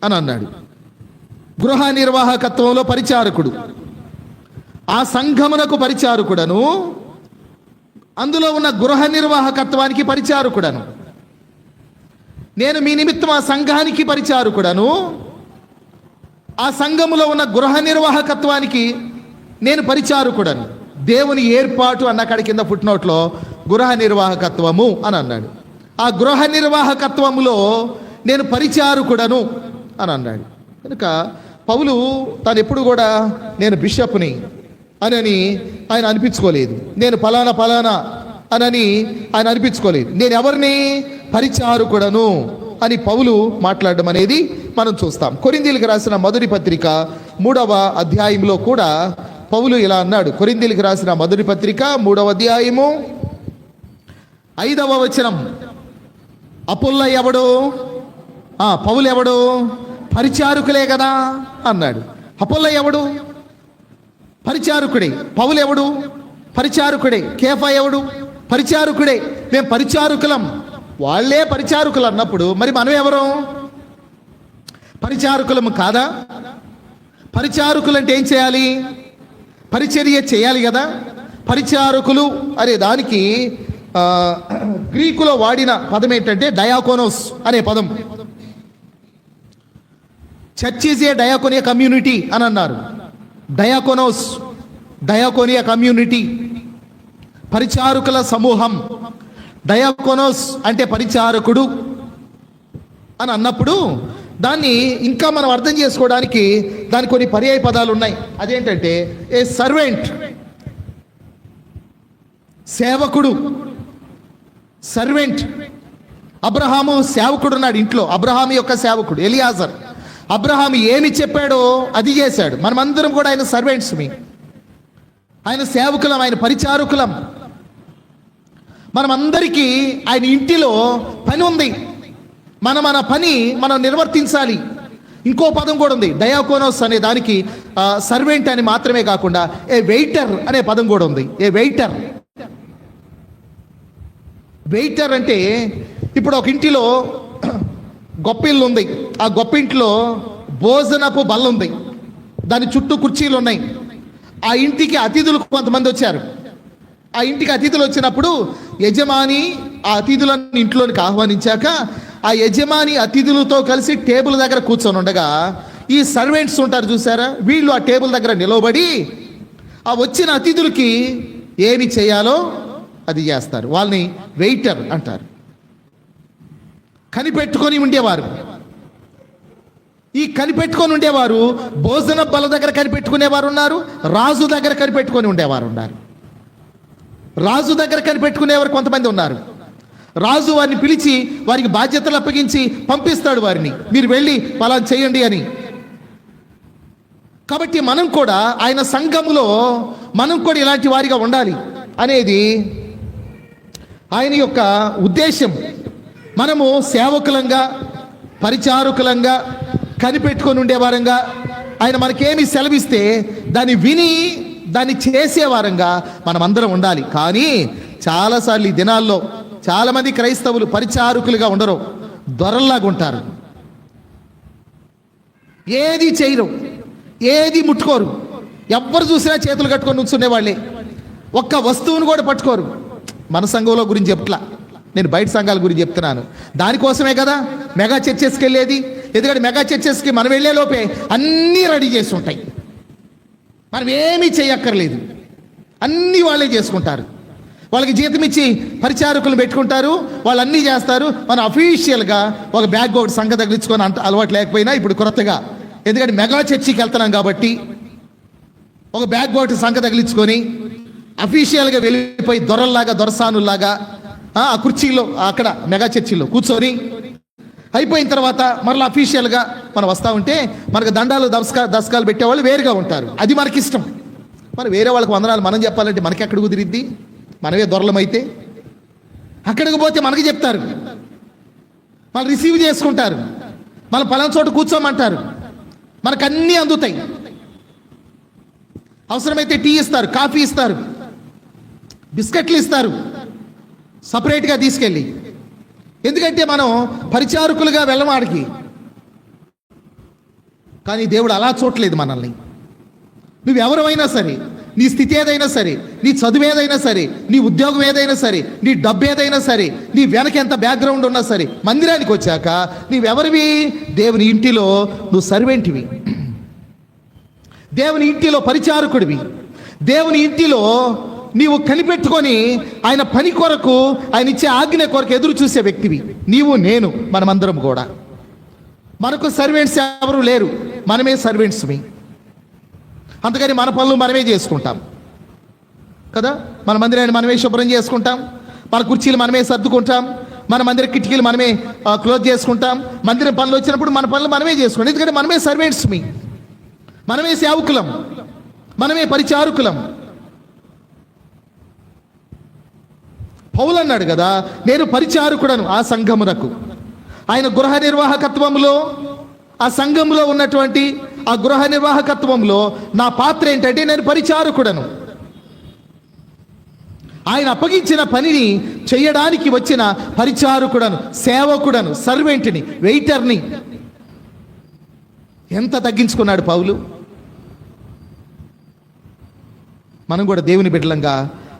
అని అన్నాడు. గృహ నిర్వాహకత్వంలో పరిచారకుడు, ఆ సంఘమునకు పరిచారకుడను, అందులో ఉన్న గృహ నిర్వాహకత్వానికి పరిచారకుడను. నేను మీ నిమిత్తం ఆ సంఘానికి పరిచారకుడను, ఆ సంఘములో ఉన్న గృహ నిర్వాహకత్వానికి నేను పరిచారకుడను. దేవుని ఏర్పాటు అన్న కాడి కింద ఫుట్నోట్లో గృహ నిర్వాహకత్వము అని అన్నాడు. ఆ గృహ నిర్వాహకత్వములో నేను పరిచారకుడను అని అన్నాడు. కనుక పౌలు తాను ఎప్పుడు కూడా నేను బిషప్ని అని ఆయన అనిపించుకోలేదు, నేను ఫలానా అని ఆయన అనిపించుకోలేదు. నేను ఎవరిని? పరిచారకుడను అని పౌలు మాట్లాడడం అనేది మనం చూస్తాం. కొరింథీయులకు రాసిన మొదటి పత్రిక 3వ అధ్యాయంలో కూడా పౌలు ఇలా అన్నాడు. కొరింథీయులకు రాసిన మొదటి పత్రిక 3వ అధ్యాయము 5వ వచనం, అపుల్ల ఎవడు? పౌలు ఎవడు? పరిచారకులే కదా అన్నాడు. అపుల్ల ఎవడు? పరిచారకుడే. పౌలు ఎవడు? పరిచారకుడే. కేఫా ఎవడు? పరిచారకుడే. మేము పరిచారకులం, వాళ్ళే పరిచారకులు అన్నప్పుడు మరి మనం ఎవరు? పరిచారకులము కాదా? పరిచారకులు అంటే ఏం చేయాలి? పరిచర్య చేయాలి కదా. పరిచారకులు అనే దానికి గ్రీకులో వాడిన పదం ఏంటంటే డయాకోనోస్ అనే పదం. చర్చ్ ఈజ్ ఏ డయాకోనియా కమ్యూనిటీ అని అన్నారు. డయాకోనోస్, డయాకోనియా కమ్యూనిటీ, పరిచారకుల సమూహం. డయాకోనోస్ అంటే పరిచారకుడు అని అన్నప్పుడు దాన్ని ఇంకా మనం అర్థం చేసుకోవడానికి దానికి కొన్ని పర్యాయ పదాలు ఉన్నాయి. అదేంటంటే ఏ సర్వెంట్, సేవకుడు. సర్వెంట్. అబ్రహాము సేవకుడు ఉన్నాడు ఇంట్లో. అబ్రహాము యొక్క సేవకుడు ఎలియాజర్. అబ్రహాము ఏమి చెప్పాడో అది చేశాడు. మనమందరం కూడా ఆయన సర్వెంట్స్, ఆయన సేవకులం, ఆయన పరిచారకులం. మనమందరికీ ఆయన ఇంటిలో పని ఉంది. మన పని మనం నిర్వర్తించాలి. ఇంకో పదం కూడా ఉంది, డయాకోనోస్ అనే దానికి సర్వెంట్ అని మాత్రమే కాకుండా ఏ వెయిటర్ అనే పదం కూడా ఉంది. ఏ వెయిటర్. వెయిటర్ అంటే ఇప్పుడు ఒక ఇంటిలో గొప్ప ఇల్లు ఉంది. ఆ గొప్ప ఇంట్లో భోజనపు బల్ల ఉంది, దాని చుట్టూ కుర్చీలు ఉన్నాయి. ఆ ఇంటికి అతిథులు కొంతమంది వచ్చారు. ఆ ఇంటికి అతిథులు వచ్చినప్పుడు యజమాని ఆ అతిథులను ఇంట్లోనికి ఆహ్వానించాక ఆ యజమాని అతిథులతో కలిసి టేబుల్ దగ్గర కూర్చొని ఉండగా ఈ సర్వెంట్స్ ఉంటారు చూసారా, వీళ్ళు ఆ టేబుల్ దగ్గర నిలబడి ఆ వచ్చిన అతిథులకి ఏమి చేయాలో అది చేస్తారు. వాళ్ళని వెయిటర్ అంటారు. కనిపెట్టుకొని ఉండేవారు. ఈ కనిపెట్టుకొని ఉండేవారు భోజన బల దగ్గర కనిపెట్టుకునేవారు ఉన్నారు, రాజు దగ్గర కనిపెట్టుకొని ఉండేవారు ఉన్నారు. రాజు దగ్గర కనిపెట్టుకునేవారు కొంతమంది ఉన్నారు. రాజు వారిని పిలిచి వారికి బాధ్యతలు అప్పగించి పంపిస్తాడు వారిని, మీరు వెళ్ళి అలా చేయండి అని. కాబట్టి మనం కూడా ఆయన సంఘములో మనం కూడా ఇలాంటి వారిగా ఉండాలి అనేది ఆయన యొక్క ఉద్దేశం. మనము సేవకులంగా, పరిచారకులంగా, కనిపెట్టుకొని ఉండేవారంగా, ఆయన మనకేమి సెలవిస్తే దాన్ని విని దాన్ని చేసేవారంగా మనం అందరం ఉండాలి. కానీ చాలాసార్లు ఈ దినాల్లో చాలామంది క్రైస్తవులు పరిచారకులుగా ఉండరు, దొరల్లాగా ఉంటారు. ఏది చేయరు, ఏది ముట్టుకోరు, ఎవ్వరు చూసినా చేతులు కట్టుకొని నుంచునే వాళ్ళే, ఒక్క వస్తువును కూడా పట్టుకోరు. మన సంఘంలో గురించి చెప్తలా, నేను బయట సంఘాల గురించి చెప్తున్నాను. దానికోసమే కదా మెగా చర్చెస్కి వెళ్ళేది. ఎందుకంటే మెగా చర్చెస్కి మనం వెళ్ళే లోపే అన్నీ రెడీ చేసి ఉంటాయి, మనం ఏమీ చేయక్కర్లేదు, అన్నీ వాళ్ళే చేసుకుంటారు. వాళ్ళకి జీతం ఇచ్చి పరిచారకులు పెట్టుకుంటారు, వాళ్ళు అన్నీ చేస్తారు. మనం అఫీషియల్గా ఒక బ్యాగ్ ఒకటి సంఘ తగిలించుకొని అంత అలవాటు లేకపోయినా ఇప్పుడు కొత్తగా, ఎందుకంటే మెగా చర్చికి వెళ్తున్నాం కాబట్టి ఒక బ్యాగ్ ఒకటి సంఘ తగిలించుకొని అఫీషియల్గా వెళ్ళిపోయి దొరసానుల్లాగా ఆ కుర్చీలో అక్కడ మెగా చర్చిలో కూర్చొని అయిపోయిన తర్వాత మరలా అఫీషియల్గా మనం వస్తూ ఉంటే మనకు దండాలు దశకాలు పెట్టేవాళ్ళు వేరుగా ఉంటారు. అది మనకి ఇష్టం. మరి వేరే వాళ్ళకి వందనాలు మనం చెప్పాలంటే మనకి ఎక్కడ కుదిరిద్ది? మనమే దొరలమైతే అక్కడికి పోతే మనకి చెప్తారు, వాళ్ళు రిసీవ్ చేసుకుంటారు, మన పలానా చోట కూర్చోమంటారు, మనకు అన్నీ అందుతాయి. అవసరమైతే టీ ఇస్తారు, కాఫీ ఇస్తారు, బిస్కెట్లు ఇస్తారు సపరేట్గా తీసుకెళ్ళి. ఎందుకంటే మనం పరిచారకులుగా వెళ్ళమాడికి. కానీ దేవుడు అలా చూడలేదు మనల్ని. నువ్వెవరైనా సరే, నీ స్థితి ఏదైనా సరే, నీ చదువు ఏదైనా సరే, నీ ఉద్యోగం ఏదైనా సరే, నీ డబ్బు ఏదైనా సరే, నీ వెనక ఎంత బ్యాక్గ్రౌండ్ ఉన్నా సరే, మందిరానికి వచ్చాక నీవెవరివి? దేవుని ఇంటిలో నువ్వు సర్వెంట్వి, దేవుని ఇంటిలో పరిచారకుడివి, దేవుని ఇంటిలో నీవు కనిపెట్టుకొని ఆయన పని కొరకు, ఆయన ఇచ్చే ఆజ్ఞ కొరకు ఎదురు చూసే వ్యక్తివి నీవు, నేను, మనమందరం కూడా. మనకు సర్వెంట్స్ ఎవరు లేరు, మనమే సర్వెంట్స్మి. అందుకని మన పనులు మనమే చేసుకుంటాం కదా. మన మందిరాన్ని మనమే శుభ్రం చేసుకుంటాం, మన కుర్చీలు మనమే సర్దుకుంటాం, మన మందిర కిటికీలు మనమే క్లోజ్ చేసుకుంటాం. మందిరం పనులు వచ్చినప్పుడు మన పనులు మనమే చేసుకుంటాం. ఎందుకంటే మనమే సర్వెంట్స్మి, మనమే సేవకులం, మనమే పరిచారకులం. పౌలు అన్నాడు కదా, నేను పరిచారకుడను ఆ సంఘమునకు. ఆయన గృహ నిర్వాహకత్వంలో, ఆ సంఘంలో ఉన్నటువంటి ఆ గృహ నిర్వాహకత్వంలో నా పాత్ర ఏంటంటే నేను పరిచారకుడను. ఆయన అప్పగించిన పనిని చేయడానికి వచ్చిన పరిచారకుడను, సేవకుడను, సర్వెంట్ని, వెయిటర్ని. ఎంత తగ్గించుకున్నాడు పౌలు. మనం కూడా దేవుని బిడ్డలంగా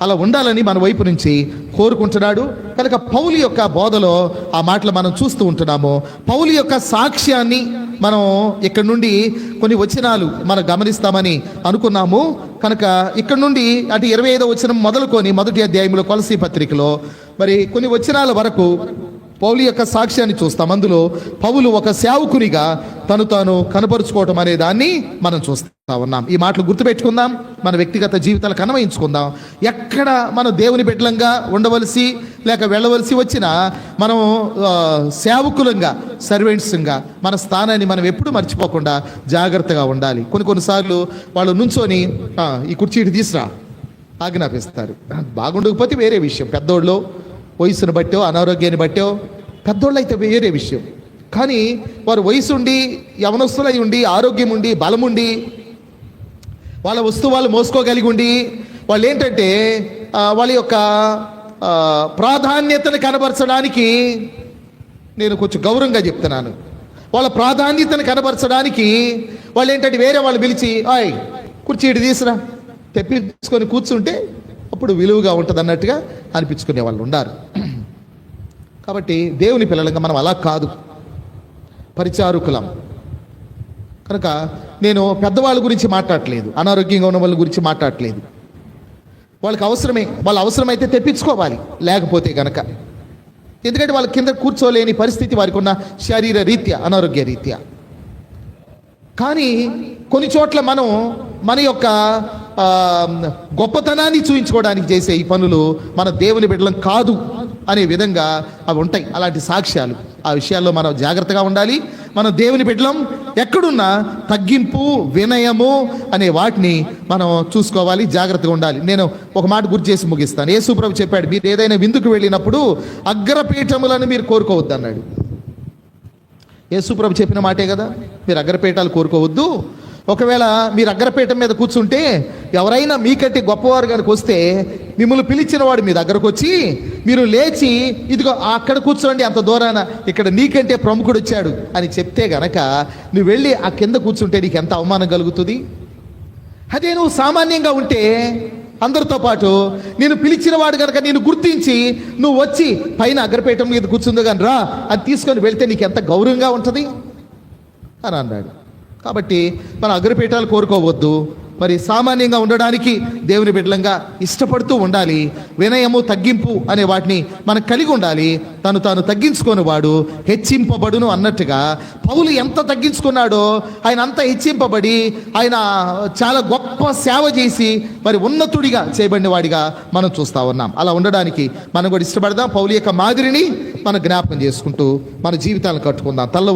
అలా ఉండాలని మన వైపు నుంచి కోరుకుంటున్నాడు. కనుక పౌలు యొక్క బోధలో ఆ మాటలు మనం చూస్తూ ఉంటున్నాము. పౌలు యొక్క సాక్ష్యాన్ని మనం ఇక్కడ నుండి కొన్ని వచనాలు మనం గమనిస్తామని అనుకున్నాము. కనుక ఇక్కడ నుండి అంటే 25వ వచనం మొదలుకొని మొదటి అధ్యాయంలో కొలసీ పత్రికలో మరి కొన్ని వచనాల వరకు పౌలు యొక్క సాక్ష్యాన్ని చూస్తాం. అందులో పౌలు ఒక సేవకునిగా తాను కనపరుచుకోవటం అనే దాన్ని మనం చూస్తా ఉన్నాం. ఈ మాటలు గుర్తుపెట్టుకుందాం, మన వ్యక్తిగత జీవితాలకు అన్వయించుకుందాం. ఎక్కడ మనం దేవుని బిడ్డలంగా ఉండవలసి లేక వెళ్ళవలసి వచ్చినా మనం సేవకులంగా, సర్వెంట్స్గా మన స్థానాన్ని మనం ఎప్పుడు మర్చిపోకుండా జాగ్రత్తగా ఉండాలి. కొన్నిసార్లు వాళ్ళు నుంచొని ఈ కుర్చీ ఇటు తీసురా ఆజ్ఞాపిస్తారు. బాగుండకపోతే వేరే విషయం, పెద్దోళ్ళు వయసును బట్టో అనారోగ్యాన్ని బట్టో పెద్దోళ్ళు అయితే వేరే విషయం. కానీ వారు వయసు ఉండి, యవనస్తులై ఉండి, ఆరోగ్యం ఉండి, బలం ఉండి, వాళ్ళ వస్తువులు మోసుకోగలిగి ఉండి, వాళ్ళు ఏంటంటే వాళ్ళ యొక్క ప్రాధాన్యతను కనబరచడానికి, నేను కొంచెం గౌరవంగా చెప్తున్నాను, వాళ్ళ ప్రాధాన్యతను కనబరచడానికి వాళ్ళు ఏంటంటే వేరే వాళ్ళు పిలిచి కుర్చీ ఇటు తీసురా తెప్పించుకొని కూర్చుంటే అప్పుడు విలువగా ఉంటుంది అన్నట్టుగా అనిపించుకునే వాళ్ళు ఉన్నారు. కాబట్టి దేవుని పిల్లలుగా మనం అలా కాదు, పరిచారకులం. కనుక నేను పెద్దవాళ్ళ గురించి మాట్లాడట్లేదు, అనారోగ్యంగా ఉన్న వాళ్ళ గురించి మాట్లాడట్లేదు. వాళ్ళకి అవసరమే, వాళ్ళు అవసరమైతే తెప్పించుకోవాలి, లేకపోతే కనుక. ఎందుకంటే వాళ్ళ కింద కూర్చోలేని పరిస్థితి వారికి ఉన్న శరీర రీత్యా, అనారోగ్య రీత్యా. కానీ కొన్ని చోట్ల మనం మన యొక్క గొప్పతనాన్ని చూపించుకోవడానికి చేసే ఈ పనులు మన దేవుని బిడ్డలం కాదు అనే విధంగా అవి ఉంటాయి. అలాంటి సాక్ష్యాలు, ఆ విషయాల్లో మనం జాగ్రత్తగా ఉండాలి. మనం దేవుని బిడ్డలం ఎక్కడున్నా తగ్గింపు, వినయము అనే వాటిని మనం చూసుకోవాలి, జాగ్రత్తగా ఉండాలి. నేను ఒక మాట గుర్తు చేసి ముగిస్తాను. యేసు ప్రభు చెప్పాడు, మీరు ఏదైనా విందుకు వెళ్ళినప్పుడు అగ్రపీఠములను మీరు కోరుకోవద్దు అన్నాడు. యేసు ప్రభు చెప్పిన మాటే కదా, మీరు అగ్రపీఠాలు కోరుకోవద్దు. ఒకవేళ మీరు అగ్రపీఠం మీద కూర్చుంటే ఎవరైనా మీకంటే గొప్పవారు కనుక వస్తే మిమ్మల్ని పిలిచిన వాడు మీ దగ్గరకు వచ్చి మీరు లేచి ఇదిగో అక్కడ కూర్చోండి, అంత దూరాన ఇక్కడ నీకంటే ప్రముఖుడు వచ్చాడు అని చెప్తే గనక నువ్వు వెళ్ళి ఆ కింద కూర్చుంటే నీకు ఎంత అవమానం కలుగుతుంది. అదే నువ్వు సామాన్యంగా ఉంటే అందరితో పాటు నేను పిలిచిన వాడు కనుక నేను గుర్తించి నువ్వు వచ్చి పైన అగ్రపీఠం మీద కూర్చుందో కానీ రా అని తీసుకొని వెళ్తే నీకు ఎంత గౌరవంగా ఉంటుంది అని అన్నాడు. కాబట్టి మన అగ్రపీఠాలు కోరుకోవద్దు, మరి సామాన్యంగా ఉండడానికి దేవుని బిడ్డలంగా ఇష్టపడుతూ ఉండాలి. వినయము, తగ్గింపు అనే వాటిని మనం కలిగి ఉండాలి. తాను తగ్గించుకొని వాడు హెచ్చింపబడును అన్నట్టుగా పౌలు ఎంత తగ్గించుకున్నాడో ఆయన అంత హెచ్చింపబడి ఆయన చాలా గొప్ప సేవ చేసి మరి ఉన్నతుడిగా చేయబడిన వాడిగా మనం చూస్తా ఉన్నాం. అలా ఉండడానికి మనం కూడా ఇష్టపడదాం. పౌలు యొక్క మాదిరిని మనం జ్ఞాపకం చేసుకుంటూ మన జీవితాలను కట్టుకుందాం. తల్ల